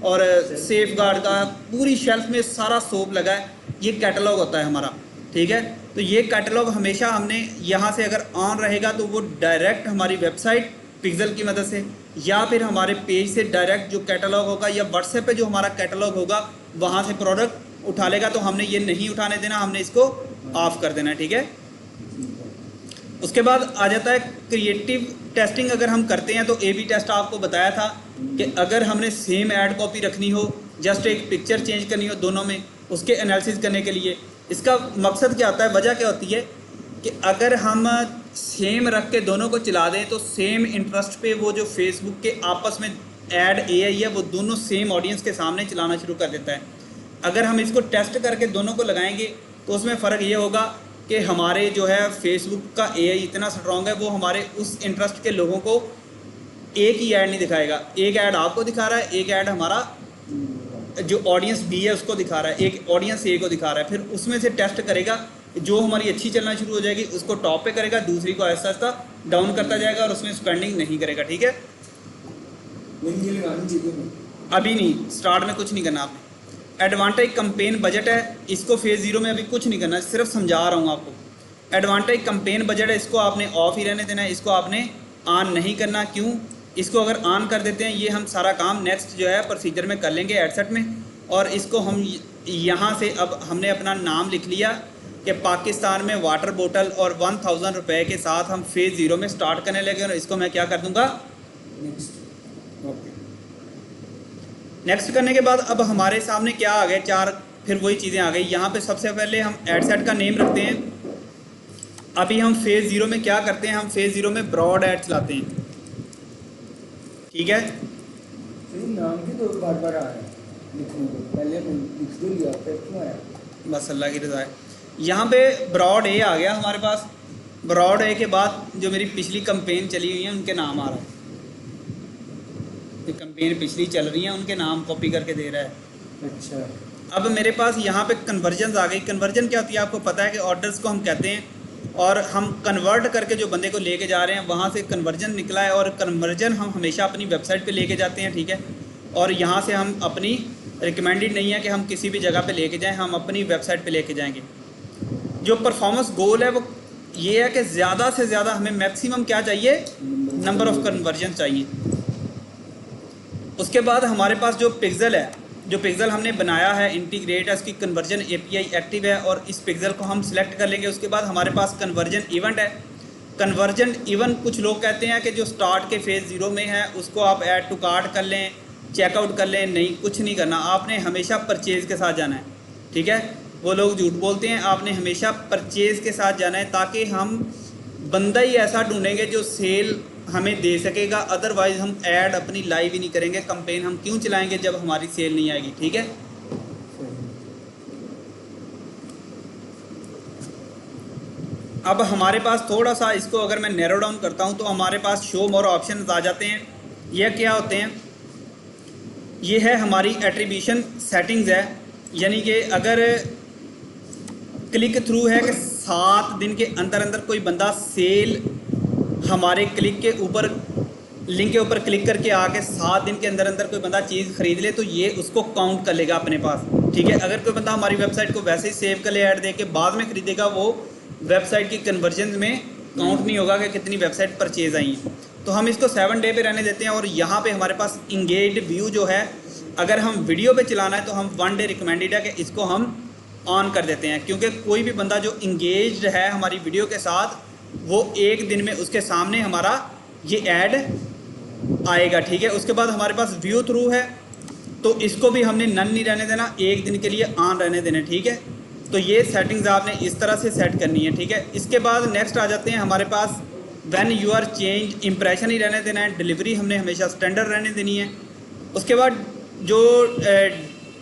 A: और सेफ गार्ड का पूरी शेल्फ में सारा सोप लगा है। ये कैटलॉग होता है हमारा, ठीक है। तो ये कैटलॉग हमेशा हमने यहाँ से अगर ऑन रहेगा तो वो डायरेक्ट हमारी वेबसाइट पिक्सल की मदद से या फिर हमारे पेज से डायरेक्ट जो कैटलॉग होगा या व्हाट्सएप पे जो हमारा कैटलॉग होगा वहाँ से प्रोडक्ट उठा लेगा। तो हमने ये नहीं उठाने देना, हमने इसको ऑफ कर देना है, ठीक है। उसके बाद आ जाता है क्रिएटिव टेस्टिंग। अगर हम करते हैं तो A/B टेस्ट आपको बताया था कि अगर हमने सेम ऐड कॉपी रखनी हो, जस्ट एक पिक्चर चेंज करनी हो दोनों में, उसके एनालिसिस करने के लिए इसका मकसद क्या होता है, वजह क्या होती है कि अगर हम सेम रख के दोनों को चला दें तो सेम इंटरेस्ट पे वो जो फेसबुक के आपस में ऐड AI है वो दोनों सेम ऑडियंस के सामने चलाना शुरू कर देता है। अगर हम इसको टेस्ट करके दोनों को लगाएंगे तो उसमें फ़र्क ये होगा कि हमारे जो है फेसबुक का AI इतना स्ट्रॉन्ग है, वो हमारे उस इंटरेस्ट के लोगों को एक ही ऐड नहीं दिखाएगा। एक ऐड आपको दिखा रहा है, एक ऐड हमारा जो ऑडियंस B है उसको दिखा रहा है, एक ऑडियंस A को दिखा रहा है। फिर उसमें से टेस्ट करेगा, जो हमारी अच्छी चलना शुरू हो जाएगी उसको टॉप पे करेगा, दूसरी को आहिस्ता आहिस्ता डाउन करता जाएगा और उसमें स्पेंडिंग नहीं करेगा, ठीक है। अभी नहीं, स्टार्ट में कुछ नहीं करना आपने। एडवांटेज कंपेन बजट है, इसको फेज़ 0 में अभी कुछ नहीं करना, सिर्फ समझा रहा हूँ आपको। एडवांटेज कंपेन बजट है, इसको आपने ऑफ ही रहने देना है, इसको आपने ऑन नहीं करना। क्यों? इसको अगर ऑन कर देते हैं, ये हम सारा काम नेक्स्ट जो है प्रोसीजर में कर लेंगे एडसेट में। और इसको हम यहाँ से अब हमने अपना नाम लिख लिया कि पाकिस्तान में वाटर बोतल और 1000 रुपये के साथ हम फेज़ 0 में स्टार्ट करने लगे। और इसको मैं क्या कर दूँगा, नेक्स्ट। ओके, नेक्स्ट करने के बाद अब हमारे सामने क्या आ गए, 4 फिर वही चीज़ें आ गई। यहाँ पे सबसे पहले हम एडसेट का नेम रखते हैं। अभी हम फेज़ 0 में क्या करते हैं, हम फेज़ 0 में ब्रॉड ऐड चलाते हैं, ठीक है।
C: नाम की तो बार बार आ रहा है लिखने को, पहले लिख दो लिया फिर क्यों आया,
A: बस अल्लाह की रज़ा है। यहाँ पे ब्रॉड ए आ गया हमारे पास। ब्रॉड ए के बाद जो मेरी पिछली कंपेन चली हुई है उनके नाम आ रहा है, जो कंपेन पिछली चल रही है उनके नाम कॉपी करके दे रहा है।
C: अच्छा,
A: अब मेरे पास यहाँ पे कन्वर्जन आ गई। कन्वर्जन क्या होती है आपको पता है कि ऑर्डर्स को हम कहते हैं और हम कन्वर्ट करके जो बंदे को लेके जा रहे हैं वहाँ से कन्वर्जन निकला है। और कन्वर्जन हम हमेशा अपनी वेबसाइट पे लेके जाते हैं, ठीक है। और यहाँ से हम अपनी रिकमेंडेड नहीं है कि हम किसी भी जगह पे लेके जाएं, हम अपनी वेबसाइट पे लेके जाएंगे। जो परफॉर्मेंस गोल है वो ये है कि ज़्यादा से ज़्यादा हमें मैक्सिमम क्या चाहिए, नंबर ऑफ़ कन्वर्जन चाहिए। उसके बाद हमारे पास जो पिक्सल है, जो पिक्सल हमने बनाया है इंटीग्रेट है, उसकी कन्वर्जन API एक्टिव है और इस पिक्सल को हम सिलेक्ट कर लेंगे। उसके बाद हमारे पास कन्वर्जन इवेंट है। कन्वर्जन इवेंट कुछ लोग कहते हैं कि जो स्टार्ट के फेज़ 0 में है उसको आप ऐड टू कार्ट कर लें, चेकआउट कर लें। नहीं, कुछ नहीं करना, आपने हमेशा परचेज़ के साथ जाना है, ठीक है। वो लोग झूठ बोलते हैं, आपने हमेशा परचेज़ के साथ जाना है ताकि हम बंदा ही ऐसा ढूंढेंगे जो सेल हमें दे सकेगा। अदरवाइज़ हम ऐड अपनी लाइव ही नहीं करेंगे, कंपेन हम क्यों चलाएंगे जब हमारी सेल नहीं आएगी, ठीक है। अब हमारे पास थोड़ा सा इसको अगर मैं नैरो डाउन करता हूं तो हमारे पास शो मोर ऑप्शन आ जाते हैं। यह क्या होते हैं, ये है हमारी एट्रीब्यूशन सेटिंग्स है। यानी कि अगर क्लिक थ्रू है कि 7 दिन के अंदर अंदर कोई बंदा सेल हमारे क्लिक के ऊपर, लिंक के ऊपर क्लिक करके आके 7 दिन के अंदर अंदर कोई बंदा चीज़ ख़रीद ले तो ये उसको काउंट कर लेगा अपने पास, ठीक है। अगर कोई बंदा हमारी वेबसाइट को वैसे ही सेव कर ले ऐड दे के बाद में ख़रीदेगा, वो वेबसाइट की कन्वर्जन में काउंट नहीं होगा कि कितनी वेबसाइट परचेज आई हैं। तो हम इसको 7 डे पे रहने देते हैं। और यहाँ पे हमारे पास इंगेज्ड व्यू जो है, अगर हम वीडियो पे चलाना है तो हम 1 डे रिकमेंडेड है कि इसको हम ऑन कर देते हैं, क्योंकि कोई भी बंदा जो इंगेज्ड है हमारी वीडियो के साथ वो एक दिन में उसके सामने हमारा ये ऐड आएगा, ठीक है। उसके बाद हमारे पास व्यू थ्रू है, तो इसको भी हमने नन नहीं रहने देना, एक दिन के लिए ऑन रहने देना, ठीक है। तो ये सेटिंग्स आपने इस तरह से सेट करनी है, ठीक है। इसके बाद नेक्स्ट आ जाते हैं हमारे पास when you are change, impression ही रहने देना है, डिलीवरी हमने हमेशा स्टैंडर्ड रहने देनी है। उसके बाद जो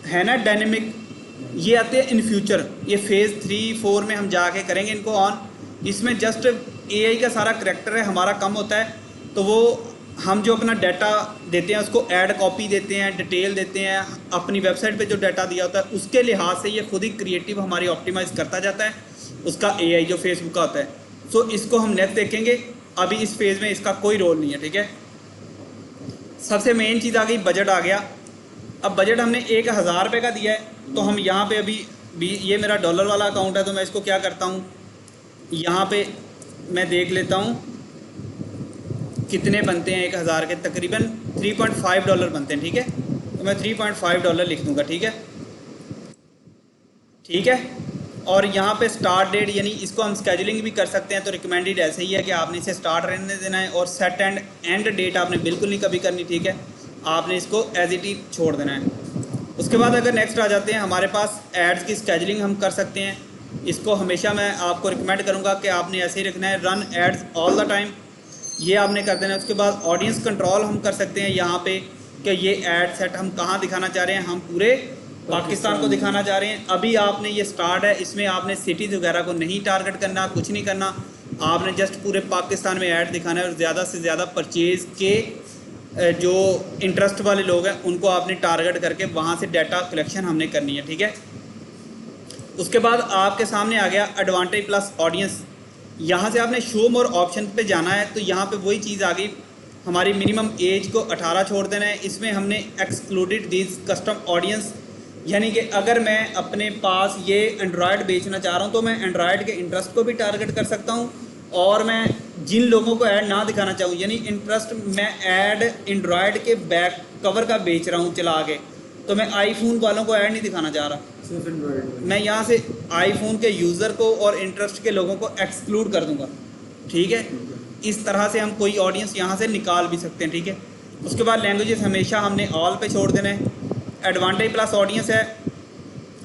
A: है ना डायनेमिक, ये आते हैं इन फ्यूचर, ये फेज़ 3-4 में हम जाके करेंगे इनको ऑन। इसमें जस्ट एआई का सारा करैक्टर है, हमारा कम होता है, तो वो हम जो अपना डाटा देते हैं उसको ऐड कॉपी देते हैं, डिटेल देते हैं, अपनी वेबसाइट पे जो डाटा दिया होता है उसके लिहाज से ये खुद ही क्रिएटिव हमारी ऑप्टिमाइज़ करता जाता है उसका एआई जो फेसबुक का होता है। सो इसको हम नेक्स्ट देखेंगे, अभी इस फेज़ में इसका कोई रोल नहीं है, ठीक है। सबसे मेन चीज़ आ गई, बजट आ गया। अब बजट हमने 1000 रुपये का दिया है, तो हम यहाँ पे अभी ये मेरा डॉलर वाला अकाउंट है, तो मैं इसको क्या करता हूँ, यहाँ पे मैं देख लेता हूँ कितने बनते हैं 1000 के, तकरीबन $3.5 बनते हैं, ठीक है। तो मैं $3.5 लिख दूँगा, ठीक है, ठीक है। और यहाँ पे स्टार्ट डेट, यानी इसको हम स्केजुलिंग भी कर सकते हैं, तो रिकमेंडेड ऐसे ही है कि आपने इसे स्टार्ट रहने देना है, और सेट एंड एंड डेट आपने बिल्कुल नहीं कभी करनी, ठीक है। आपने इसको एज इट इज छोड़ देना है। उसके बाद अगर नेक्स्ट आ जाते हैं हमारे पास एड्स की स्केजुलिंग हम कर सकते हैं। इसको हमेशा मैं आपको रिकमेंड करूँगा कि आपने ऐसे ही रखना है, run ads all the time, ये आपने कर देना है। उसके बाद ऑडियंस कंट्रोल हम कर सकते हैं यहाँ पे कि ये एड सेट हम कहाँ दिखाना चाह रहे हैं, हम पूरे पाकिस्तान को दिखाना चाह रहे हैं। अभी आपने ये स्टार्ट है, इसमें आपने सिटीज़ वगैरह को नहीं टारगेट करना, कुछ नहीं करना, आपने जस्ट पूरे पाकिस्तान में ऐड दिखाना है, और ज़्यादा से ज़्यादा परचेज़ के जो इंटरेस्ट वाले लोग हैं उनको आपने टारगेट करके वहाँ से डाटा कलेक्शन हमने करनी है, ठीक है। उसके बाद आपके सामने आ गया एडवांटेज प्लस ऑडियंस। यहाँ से आपने शो मोर ऑप्शन पे जाना है, तो यहाँ पे वही चीज़ आ गई, हमारी मिनिमम एज को 18 छोड़ देना है। इसमें हमने एक्सक्लूडेड दिस कस्टम ऑडियंस, यानी कि अगर मैं अपने पास ये एंड्रॉयड बेचना चाह रहा हूँ तो मैं एंड्रॉयड के इंटरेस्ट को भी टारगेट कर सकता हूँ, और मैं जिन लोगों को ऐड ना दिखाना चाहूँ, यानी इंटरेस्ट मैं ऐड एंड्रॉयड के बैक कवर का बेच रहा हूँ चला के, तो मैं आईफोन वालों को ऐड नहीं दिखाना चाह रहा,
B: सिर्फ एंड्रॉइड
A: मैं यहाँ से आईफोन के यूज़र को और इंटरेस्ट के लोगों को एक्सक्लूड कर दूँगा, ठीक है। इस तरह से हम कोई ऑडियंस यहाँ से निकाल भी सकते हैं, ठीक है। उसके बाद लैंग्वेजेस हमेशा हमने ऑल पे छोड़ देना है। एडवांटेज प्लस ऑडियंस है,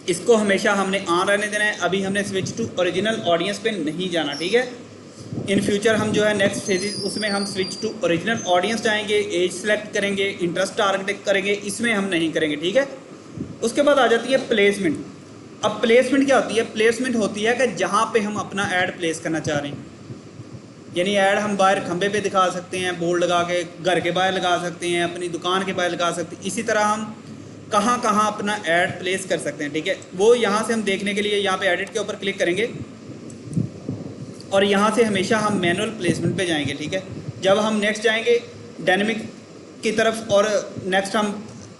A: इसको हमेशा हमने ऑन रहने देना है। अभी हमने स्विच टू ओरिजिनल ऑडियंस पे नहीं जाना, ठीक है। इन फ्यूचर हम जो है नेक्स्ट फेजेस उसमें हम स्विच टू ओरिजिनल ऑडियंस जाएंगे, एज सेलेक्ट करेंगे, इंटरेस्ट टारगेट करेंगे, इसमें हम नहीं करेंगे, ठीक है। उसके बाद आ जाती है प्लेसमेंट। अब प्लेसमेंट क्या होती है, प्लेसमेंट होती है कि जहाँ पे हम अपना ऐड प्लेस करना चाह रहे हैं, यानी ऐड हम बाहर खंबे पे दिखा सकते हैं, बोर्ड लगा के घर के बाहर लगा सकते हैं, अपनी दुकान के बाहर लगा सकते हैं। इसी तरह हम कहाँ कहाँ अपना ऐड प्लेस कर सकते हैं, ठीक है। वो यहाँ से हम देखने के लिए यहाँ पे एडिट के ऊपर क्लिक करेंगे, और यहाँ से हमेशा हम मैनुअल प्लेसमेंट पे जाएंगे, ठीक है। जब हम नेक्स्ट जाएंगे डायनेमिक की तरफ, और नेक्स्ट हम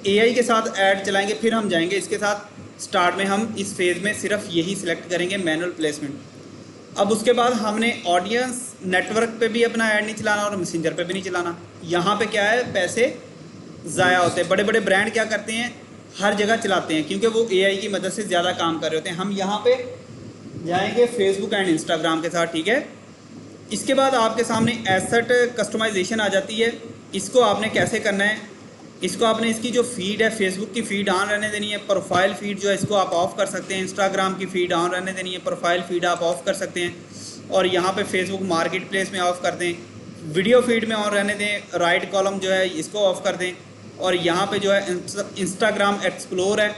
A: एआई के साथ ऐड चलाएंगे, फिर हम जाएंगे इसके साथ स्टार्ट में, हम इस फेज़ में सिर्फ यही सिलेक्ट करेंगे मैनुअल प्लेसमेंट। अब उसके बाद हमने ऑडियंस नेटवर्क पे भी अपना ऐड नहीं चलाना और मैसेंजर पे भी नहीं चलाना। यहाँ पे क्या है, पैसे ज़ाया होते हैं। बड़े बड़े ब्रांड क्या करते हैं, हर जगह चलाते हैं, क्योंकि वो एआई की मदद से ज़्यादा काम कर रहे होते हैं। हम यहाँ पे जाएंगे फेसबुक एंड इंस्टाग्राम के साथ, ठीक है। इसके बाद आपके सामने एसेट कस्टमाइजेशन आ जाती है। इसको आपने कैसे करना है, इसको आपने इसकी जो फीड है, फेसबुक की फीड ऑन रहने देनी है। प्रोफाइल फीड जो है इसको आप ऑफ़ कर सकते हैं। इंस्टाग्राम की फीड ऑन रहने देनी है, प्रोफाइल फीड आप ऑफ़ कर सकते हैं। और यहाँ पे फेसबुक मार्केट प्लेस में ऑफ़ कर दें, वीडियो फीड में ऑन रहने दें, राइट कॉलम जो है इसको ऑफ़ कर दें। और यहाँ पे जो है इंस्टाग्राम एक्सप्लोर है,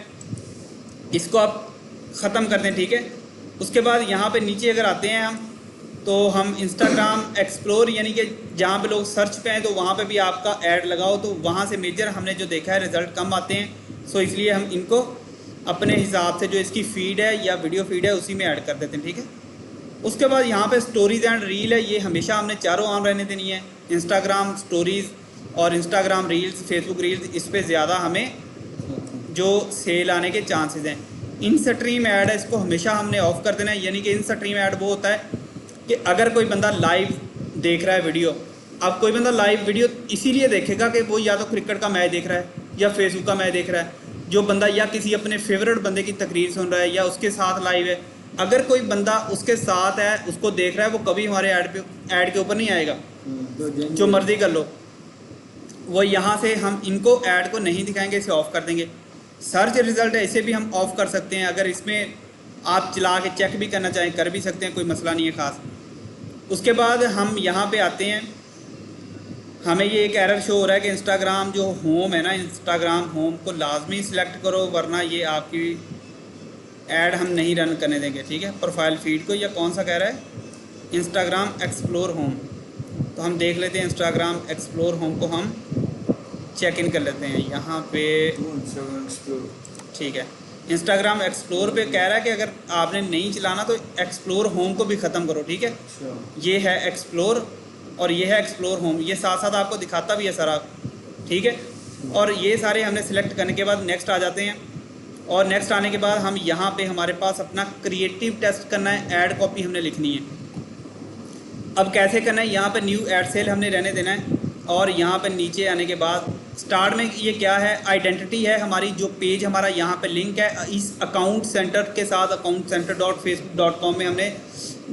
A: इसको आप ख़त्म कर दें, ठीक है। उसके बाद यहाँ पे नीचे अगर आते हैं हम, तो हम इंस्टाग्राम एक्सप्लोर यानी कि जहाँ पे लोग सर्च पे हैं तो वहाँ पे भी आपका ऐड लगाओ, तो वहाँ से मेजर हमने जो देखा है रिज़ल्ट कम आते हैं। सो इसलिए हम इनको अपने हिसाब से जो इसकी फ़ीड है या वीडियो फीड है उसी में ऐड कर देते हैं, ठीक है। उसके बाद यहाँ पे स्टोरीज़ एंड रील है, ये हमेशा हमने चारों ऑन रहने देनी है। इंस्टाग्राम स्टोरीज़ और इंस्टाग्राम रील्स, फेसबुक रील्स, इस पर ज़्यादा हमें जो सेल आने के चांसेस हैं। इन स्ट्रीम ऐड है, इसको हमेशा हमने ऑफ़ कर देना है। यानी कि इन स्ट्रीम ऐड वो होता है कि अगर कोई बंदा लाइव देख रहा है वीडियो, अब कोई बंदा लाइव वीडियो इसीलिए देखेगा कि वो या तो क्रिकेट का मैच देख रहा है या फेसबुक का मैच देख रहा है, जो बंदा या किसी अपने फेवरेट बंदे की तकरीर सुन रहा है या उसके साथ लाइव है, अगर कोई बंदा उसके साथ है, उसको देख रहा है, वो कभी हमारे ऐड के ऊपर नहीं आएगा,
C: तो
A: जो मर्ज़ी कर लो। वो यहाँ से हम इनको ऐड को नहीं दिखाएंगे, इसे ऑफ़ कर देंगे। सर्च रिज़ल्ट है, इसे भी हम ऑफ़ कर सकते हैं। अगर इसमें आप चला के चेक भी करना चाहें कर भी सकते हैं, कोई मसला नहीं है ख़ास। उसके बाद हम यहाँ पे आते हैं, हमें ये एक एरर शो हो रहा है कि इंस्टाग्राम जो होम है ना, इंस्टाग्राम होम को लाजमी सिलेक्ट करो, वरना ये आपकी ऐड हम नहीं रन करने देंगे, ठीक है। प्रोफाइल फीड को, या कौन सा कह रहा है, इंस्टाग्राम एक्सप्लोर होम। तो हम देख लेते हैं इंस्टाग्राम एक्सप्लोर होम को हम चेक इन कर लेते हैं यहाँ पे, ठीक है। इंस्टाग्राम एक्सप्लोर पे कह रहा है कि अगर आपने नहीं चलाना तो एक्सप्लोर होम को भी ख़त्म करो, ठीक है। ये है एक्सप्लोर और ये है एक्सप्लोर होम, ये साथ साथ आपको दिखाता भी है सारा, ठीक है। और ये सारे हमने सेलेक्ट करने के बाद नेक्स्ट आ जाते हैं, और नेक्स्ट आने के बाद हम यहाँ पे हमारे पास अपना क्रिएटिव टेस्ट करना है, ऐड कॉपी हमने लिखनी है। अब कैसे करना है, यहाँ पे न्यू ऐड सेल हमने रहने देना है, और यहाँ पे नीचे आने के बाद स्टार्ट में ये क्या है, आइडेंटिटी है हमारी, जो पेज हमारा यहाँ पे लिंक है इस अकाउंट सेंटर के साथ, accountcenter.facebook.com में हमने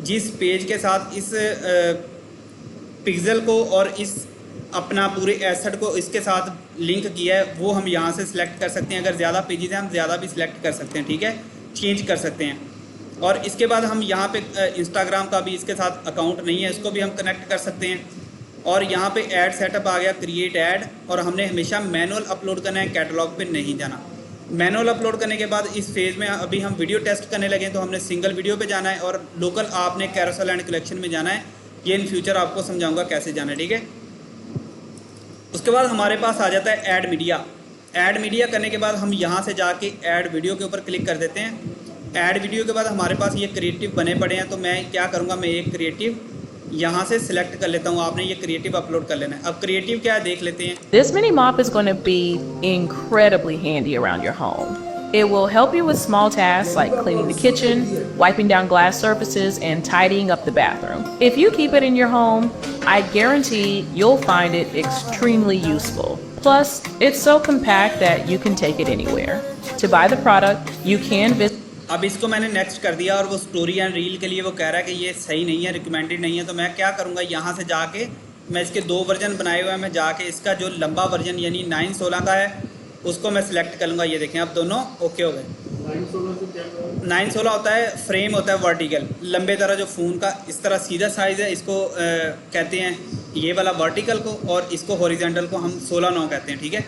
A: जिस पेज के साथ इस पिक्सल को और इस अपना पूरे एसेट को इसके साथ लिंक किया है, वो हम यहाँ से सिलेक्ट कर सकते हैं। अगर ज़्यादा पेजेस हैं हम ज़्यादा भी सिलेक्ट कर सकते हैं, ठीक है, चेंज कर सकते हैं। और इसके बाद हम यहाँ पे इंस्टाग्राम का भी इसके साथ अकाउंट नहीं है, इसको भी हम कनेक्ट कर सकते हैं। और यहाँ पे ऐड सेटअप आ गया, क्रिएट ऐड, और हमने हमेशा मैनुअल अपलोड करना है, कैटलॉग पे नहीं जाना। मैनुअल अपलोड करने के बाद इस फेज़ में अभी हम वीडियो टेस्ट करने लगे, तो हमने सिंगल वीडियो पे जाना है, और लोकल आपने कैरोसेल एंड कलेक्शन में जाना है। ये इन फ्यूचर आपको समझाऊंगा कैसे जाना है, ठीक है। उसके बाद हमारे पास आ जाता है ऐड मीडिया। ऐड मीडिया करने के बाद हम यहाँ से जाके ऐड वीडियो के ऊपर क्लिक कर देते हैं। ऐड वीडियो के बाद हमारे पास ये क्रिएटिव बने पड़े हैं, तो मैं क्या करूँगा, मैं एक क्रिएटिव यहाँ से सिलेक्ट कर लेता हूँ। आपने ये क्रिएटिव अपलोड कर लेना है। अब क्रिएटिव क्या है देख लेते हैं।
D: This mini mop is going to be incredibly handy around your home. It will help you with small tasks like cleaning the kitchen, wiping down glass surfaces, and tidying up the bathroom. If you keep it in your home, I guarantee you'll find it extremely useful. Plus, it's so compact that you can take it anywhere. To buy the product, you can visit.
A: अब इसको मैंने नेक्स्ट कर दिया, और वो स्टोरी एंड रील के लिए वो कह रहा है कि ये सही नहीं है, रिकमेंडेड नहीं है। तो मैं क्या करूँगा, यहाँ से जाके मैं इसके 2 वर्जन बनाए हुए हैं, मैं जाके इसका जो लंबा वर्जन यानी 9/16 का है उसको मैं सिलेक्ट कर लूँगा। ये देखें अब दोनों ओके हो गए। 9/16 होता है, फ्रेम होता है वर्टिकल, लंबे तरह जो फ़ोन का इस तरह सीधा साइज़ है, इसको कहते हैं ये वाला वर्टिकल को, और इसको हॉरिजॉन्टल को हम 16:9 कहते हैं, ठीक है।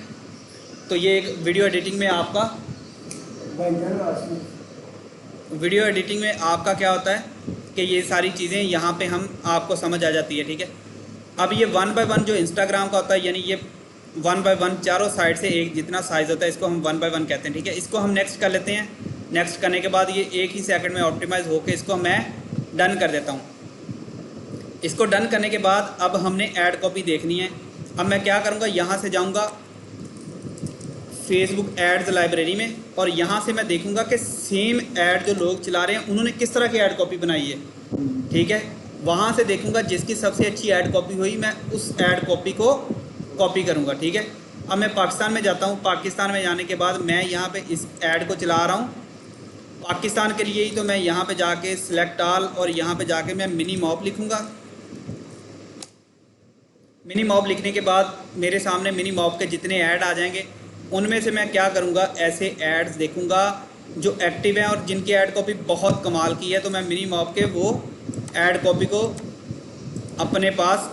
A: तो ये एक वीडियो एडिटिंग में आपका क्या होता है कि ये सारी चीज़ें यहाँ पे हम आपको समझ आ जाती है, ठीक है। अब ये 1 by 1 जो इंस्टाग्राम का होता है, यानी ये 1 by 1 चारों साइड से एक जितना साइज़ होता है, इसको हम 1 by 1 कहते हैं, ठीक है। इसको हम नेक्स्ट कर लेते हैं। नेक्स्ट करने के बाद ये 1 ही सेकंड में ऑप्टिमाइज़ होकर इसको मैं डन कर देता हूँ। इसको डन करने के बाद अब हमने ऐड कॉपी देखनी है। अब मैं क्या करूँगा, यहाँ से जाऊँगा फेसबुक एड्स लाइब्रेरी में, और यहाँ से मैं देखूँगा कि सेम ऐड जो लोग चला रहे हैं उन्होंने किस तरह की ऐड कॉपी बनाई है, ठीक है। वहाँ से देखूँगा जिसकी सबसे अच्छी ऐड कॉपी हुई, मैं उस ऐड कॉपी को कॉपी करूँगा, ठीक है। अब मैं पाकिस्तान में जाता हूँ। पाकिस्तान में जाने के बाद मैं यहाँ पे इस ऐड को चला रहा हूँ पाकिस्तान के लिए ही, तो मैं यहाँ पे जाके सिलेक्ट ऑल, और यहाँ पे जाके मैं मिनी मॉप लिखूँगा। मिनी मॉप लिखने के बाद मेरे सामने मिनी मॉप के जितने ऐड आ जाएंगे, उनमें से मैं क्या करूँगा, ऐसे एड्स देखूँगा जो एक्टिव हैं और जिनकी ऐड कॉपी बहुत कमाल की है, तो मैं मिनी मॉप के वो ऐड कॉपी को अपने पास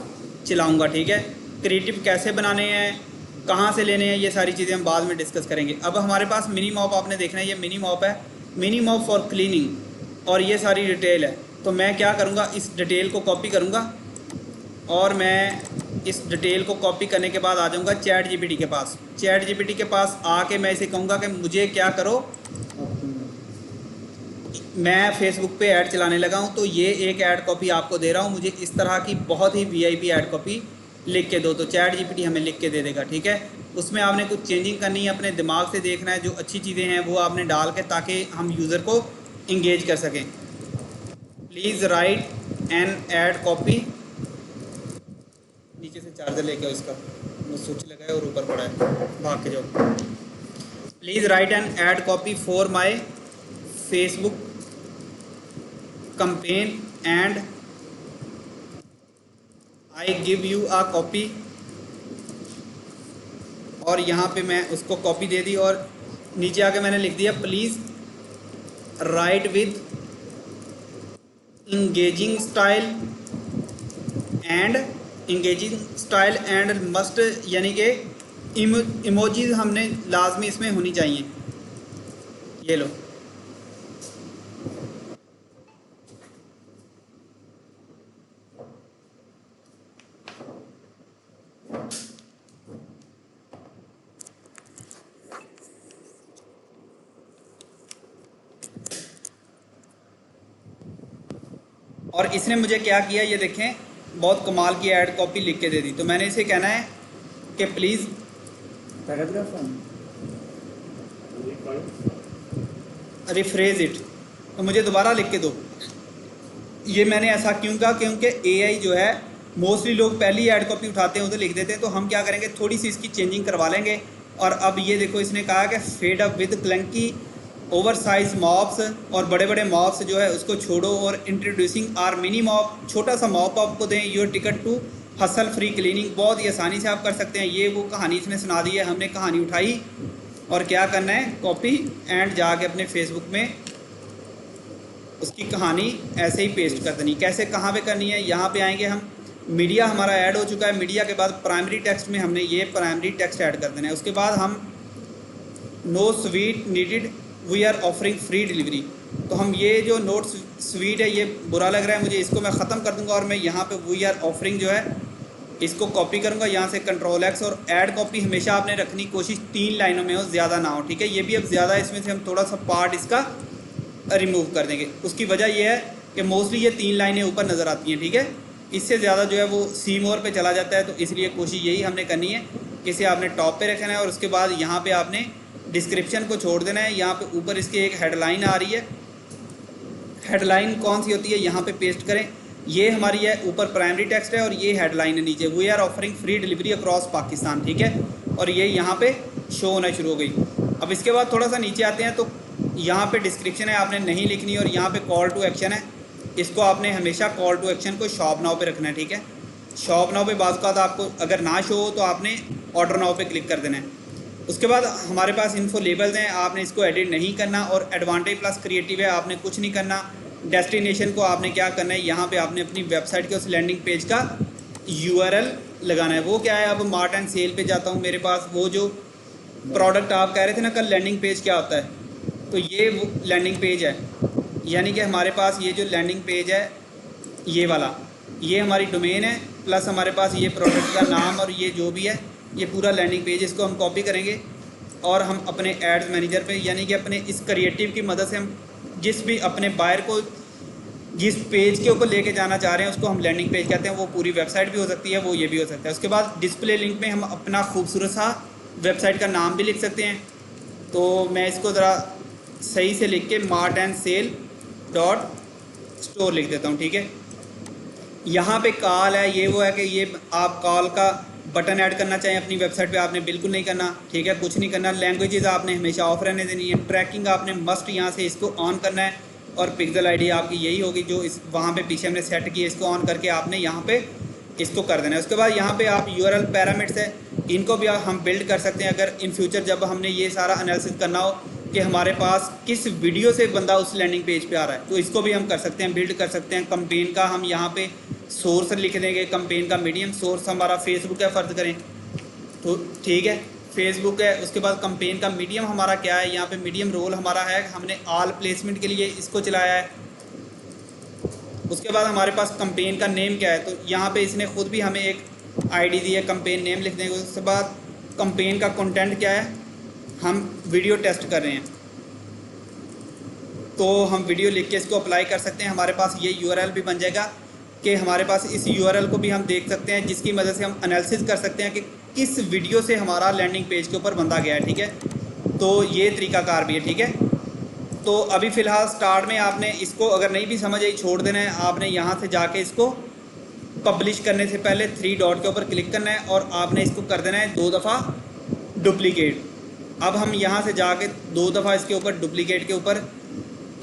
A: चलाऊँगा, ठीक है। क्रिएटिव कैसे बनाने हैं, कहाँ से लेने हैं, ये सारी चीज़ें हम बाद में डिस्कस करेंगे। अब हमारे पास मिनी मॉप आपने देखना है, ये मिनी मॉप है, मिनी मॉप फॉर क्लीनिंग, और ये सारी डिटेल है। तो मैं क्या करूँगा, इस डिटेल को कॉपी करूँगा, और मैं इस डिटेल को कॉपी करने के बाद आ जाऊँगा चैट जीपीटी के पास। चैट जीपीटी के पास आके मैं इसे कहूँगा कि मुझे क्या करो, मैं फेसबुक पे ऐड चलाने लगा हूँ, तो ये एक ऐड कॉपी आपको दे रहा हूँ, मुझे इस तरह की बहुत ही वीआईपी ऐड कॉपी लिख के दो। तो चैट जीपीटी हमें लिख के दे देगा, ठीक है। उसमें आपने कुछ चेंजिंग करनी है, अपने दिमाग से देखना है, जो अच्छी चीज़ें हैं वो आपने डाल के, ताकि हम यूज़र को इंगेज कर सकें। Please write an ad copy, नीचे से चार्जर लेके आओ, इसका वो स्विच लगा है और ऊपर पड़ा है, भाग के जाओ। Please write an ad copy for my Facebook campaign and I give you a copy, और यहाँ पे मैं उसको कॉपी दे दी और नीचे आके मैंने लिख दिया please write with engaging style and must, यानी कि इमोजीज हमने लाजमी इसमें होनी चाहिए। ये लो, और इसने मुझे क्या किया ये देखें, बहुत कमाल की ऐड कॉपी लिख के दे दी। तो मैंने इसे कहना है कि प्लीज़
C: पैराग्राफ
A: रिफ्रेज इट, तो मुझे दोबारा लिख के दो। ये मैंने ऐसा क्यों कहा, क्योंकि एआई जो है मोस्टली लोग पहली ऐड कॉपी उठाते हैं उधर लिख देते हैं। तो हम क्या करेंगे, थोड़ी सी इसकी चेंजिंग करवा लेंगे। और अब ये देखो इसने कहा कि fed up with clunky over size mops, और बड़े बड़े मॉप्स जो है उसको छोड़ो और इंट्रोड्यूसिंग आर मिनी मॉप, छोटा सा मॉप आपको दें, your ticket to hassle free cleaning. बहुत ही आसानी से आप कर सकते हैं। ये वो कहानी इसने सुना दी है, हमने कहानी उठाई और क्या करना है, कॉपी एंड जाके अपने फेसबुक में उसकी कहानी ऐसे ही पेस्ट कर देनी। कैसे, कहाँ पे करनी है, यहाँ पे आएंगे हम, मीडिया हमारा ऐड हो चुका है। मीडिया के बाद प्राइमरी टेक्स्ट में हमने ये प्राइमरी टेक्स्ट ऐड कर देना है। उसके बाद हम no sweat needed we are offering free delivery, तो हम ये जो नोट स्वीट है ये बुरा लग रहा है मुझे, इसको मैं ख़त्म कर दूंगा और मैं यहाँ पे वी आर ऑफरिंग जो है इसको कॉपी करूँगा, यहाँ से कंट्रोल एक्स। और ऐड कॉपी हमेशा आपने रखनी कोशिश 3 लाइनों में हो, ज़्यादा ना हो, ठीक है। ये भी अब ज़्यादा, इसमें से हम थोड़ा सा पार्ट इसका रिमूव कर देंगे। उसकी वजह यह है कि मोस्टली ये 3 लाइनें ऊपर नज़र आती हैं, ठीक है। इससे ज़्यादा जो है वो सी मोर पे चला जाता है, तो इसलिए कोशिश यही हमने करनी है कि इसे आपने टॉप पे रखना है। और उसके बाद यहाँ पे आपने डिस्क्रिप्शन को छोड़ देना है। यहाँ पे ऊपर इसके एक हेडलाइन आ रही है, हेडलाइन कौन सी होती है यहाँ पे पेस्ट करें। ये हमारी है ऊपर प्राइमरी टेक्स्ट है और ये हेडलाइन है नीचे, we are offering free delivery across Pakistan, ठीक है। और ये यहाँ पे शो होना शुरू हो गई। अब इसके बाद थोड़ा सा नीचे आते हैं तो यहाँ पे डिस्क्रिप्शन है, आपने नहीं लिखनी। और यहाँ पे कॉल टू एक्शन है, इसको आपने हमेशा कॉल टू एक्शन को शॉप नाउ पे रखना है, ठीक है। शॉप नाउ पे बाज़ का आपको अगर ना शो हो तो आपने ऑर्डर नाउ पे क्लिक कर देना है। उसके बाद हमारे पास इन्फो लेबल्स हैं, आपने इसको एडिट नहीं करना। और एडवांटेज प्लस क्रिएटिव है, आपने कुछ नहीं करना। डेस्टिनेशन को आपने क्या करना है, यहाँ पे आपने अपनी वेबसाइट के उस लैंडिंग पेज का URL लगाना है। वो क्या है, अब मार्ट एंड सेल पे जाता हूँ, मेरे पास वो जो प्रोडक्ट आप कह रहे थे ना कल लैंडिंग पेज क्या होता है, तो ये वो लैंडिंग पेज है। यानी कि हमारे पास ये जो लैंडिंग पेज है ये वाला, ये हमारी डोमेन है, प्लस हमारे पास ये प्रोडक्ट का नाम और ये जो भी है ये पूरा लैंडिंग पेज। इसको हम कॉपी करेंगे और हम अपने एड्स मैनेजर पे, यानी कि अपने इस क्रिएटिव की मदद से हम जिस भी अपने बायर को जिस पेज के ऊपर लेके जाना चाह रहे हैं उसको हम लैंडिंग पेज कहते हैं। वो पूरी वेबसाइट भी हो सकती है, वो ये भी हो सकता है। उसके बाद डिस्प्ले लिंक में हम अपना खूबसूरत सा वेबसाइट का नाम भी लिख सकते हैं। तो मैं इसको ज़रा सही से लिख के mart and sale dot store लिख देता हूँ, ठीक है। यहाँ पे कॉल है, ये वो है कि ये आप कॉल का बटन ऐड करना चाहें अपनी वेबसाइट पे, आपने बिल्कुल नहीं करना, ठीक है, कुछ नहीं करना। लैंग्वेजेस आपने हमेशा ऑफ रहने देनी है। ट्रैकिंग आपने मस्ट यहाँ से इसको ऑन करना है और पिक्सल आईडी आपकी यही होगी जो इस वहाँ पे पीछे हमने सेट की है, इसको ऑन करके आपने यहाँ पे इसको कर देना है। उसके बाद यहाँ पे आप URL पैरामीटर्स है, इनको भी हम बिल्ड कर सकते हैं। अगर इन फ्यूचर जब हमने ये सारा एनालिसिस करना हो कि हमारे पास किस वीडियो से बंदा उस लैंडिंग पेज पे आ रहा है, तो इसको भी हम कर सकते हैं, बिल्ड कर सकते हैं। कंपेन का हम यहाँ पे सोर्स लिख देंगे, कंपेन का मीडियम सोर्स हमारा फेसबुक है फ़र्ज़ करें तो, ठीक है, फेसबुक है। उसके बाद कंपेन का मीडियम हमारा क्या है, यहाँ पे मीडियम रोल हमारा है, हमने ऑल प्लेसमेंट के लिए इसको चलाया है। उसके बाद हमारे पास कंपेन का नेम क्या है, तो यहाँ पे इसने ख़ुद भी हमें एक ID दी है, कंपेन नेम लिख देंगे। उसके बाद कंपेन का कंटेंट क्या है, हम वीडियो टेस्ट कर रहे हैं तो हम वीडियो लिख के इसको अप्लाई कर सकते हैं। हमारे पास ये URL भी बन जाएगा कि हमारे पास इस URL को भी हम देख सकते हैं, जिसकी मदद से हम एनालिसिस कर सकते हैं कि किस वीडियो से हमारा लैंडिंग पेज के ऊपर बंदा गया है, ठीक है। तो ये तरीकाकार भी है, ठीक है। तो अभी फ़िलहाल स्टार्ट में आपने इसको अगर नहीं भी समझ आई छोड़ देना है। आपने यहाँ से जाके इसको पब्लिश करने से पहले 3 डॉट के ऊपर क्लिक करना है और आपने इसको कर देना है 2 दफ़ा डुप्लीकेट। अब हम यहाँ से जाके 2 दफ़ा इसके ऊपर डुप्लीकेट के ऊपर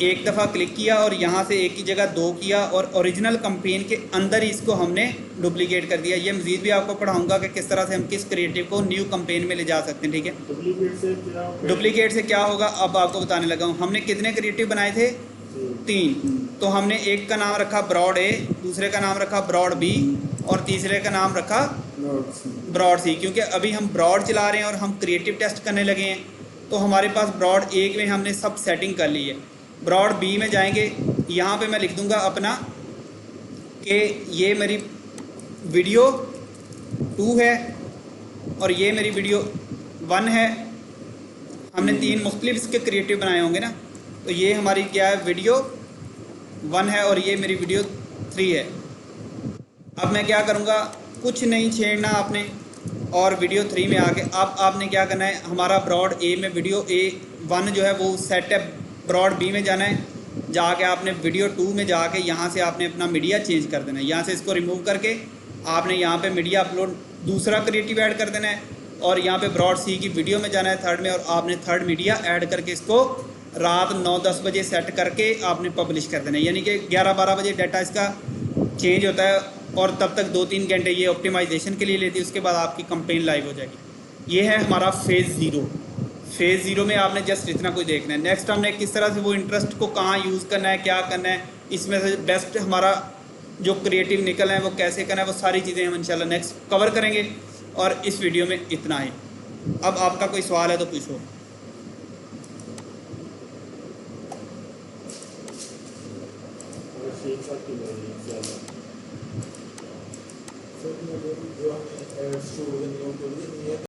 A: एक दफ़ा क्लिक किया और यहाँ से एक की जगह 2 किया और ओरिजिनल कैंपेन के अंदर ही इसको हमने डुप्लीकेट कर दिया। ये मज़ीद भी आपको पढ़ाऊंगा कि किस तरह से हम किस क्रिएटिव को न्यू कैंपेन में ले जा सकते हैं, ठीक है। डुप्लीकेट से क्या होगा अब आपको बताने लगा हूँ। हमने कितने क्रिएटिव बनाए थे? 3। तो हमने एक का नाम रखा ब्रॉड ए, दूसरे का नाम रखा ब्रॉड बी और तीसरे का नाम रखा ब्रॉड सी, क्योंकि अभी हम ब्रॉड चला रहे हैं और हम क्रिएटिव टेस्ट करने लगे हैं। तो हमारे पास ब्रॉड ए में हमने सब सेटिंग कर ली है। ब्रॉड बी में जाएंगे, यहाँ पे मैं लिख दूंगा अपना कि ये मेरी वीडियो 2 है और ये मेरी वीडियो 1 है। हमने 3 मुख्तलिफ इसके क्रिएटिव बनाए होंगे ना, तो ये हमारी क्या है, वीडियो 1 है और ये मेरी वीडियो 3 है। अब मैं क्या करूँगा, कुछ नहीं छेड़ना आपने और वीडियो 3 में आके अब आपने क्या करना है, हमारा ब्रॉड ए में वीडियो A1 जो है वो सेट है, ब्रॉड बी में जाना है, जाके आपने वीडियो 2 में जाके यहाँ से आपने अपना मीडिया चेंज कर देना है। यहाँ से इसको रिमूव करके आपने यहाँ पे मीडिया अपलोड दूसरा क्रिएटिव ऐड कर देना है और यहाँ पे ब्रॉड सी की वीडियो में जाना है 3rd में, और आपने 3rd मीडिया ऐड करके इसको रात 9-10 बजे सेट करके आपने पब्लिश कर देना है। यानी कि 11-12 बजे डाटा इसका चेंज होता है और तब तक 2-3 घंटे ये ऑप्टिमाइजेशन के लिए लेती है। उसके बाद आपकी कैंपेन लाइव हो जाएगी। ये है हमारा फेज़ 0। फेज़ 0 में आपने जस्ट इतना कुछ देखना है। नेक्स्ट हमने किस तरह से वो इंटरेस्ट को कहाँ यूज़ करना है, क्या करना है, इसमें से बेस्ट हमारा जो क्रिएटिव निकलना है वो कैसे करना है, वो सारी चीज़ें हम इंशाल्लाह नेक्स्ट कवर करेंगे। और इस वीडियो में इतना ही। अब आपका कोई सवाल है तो पूछो।
E: जो हमें एड्स शो हो रहे हैं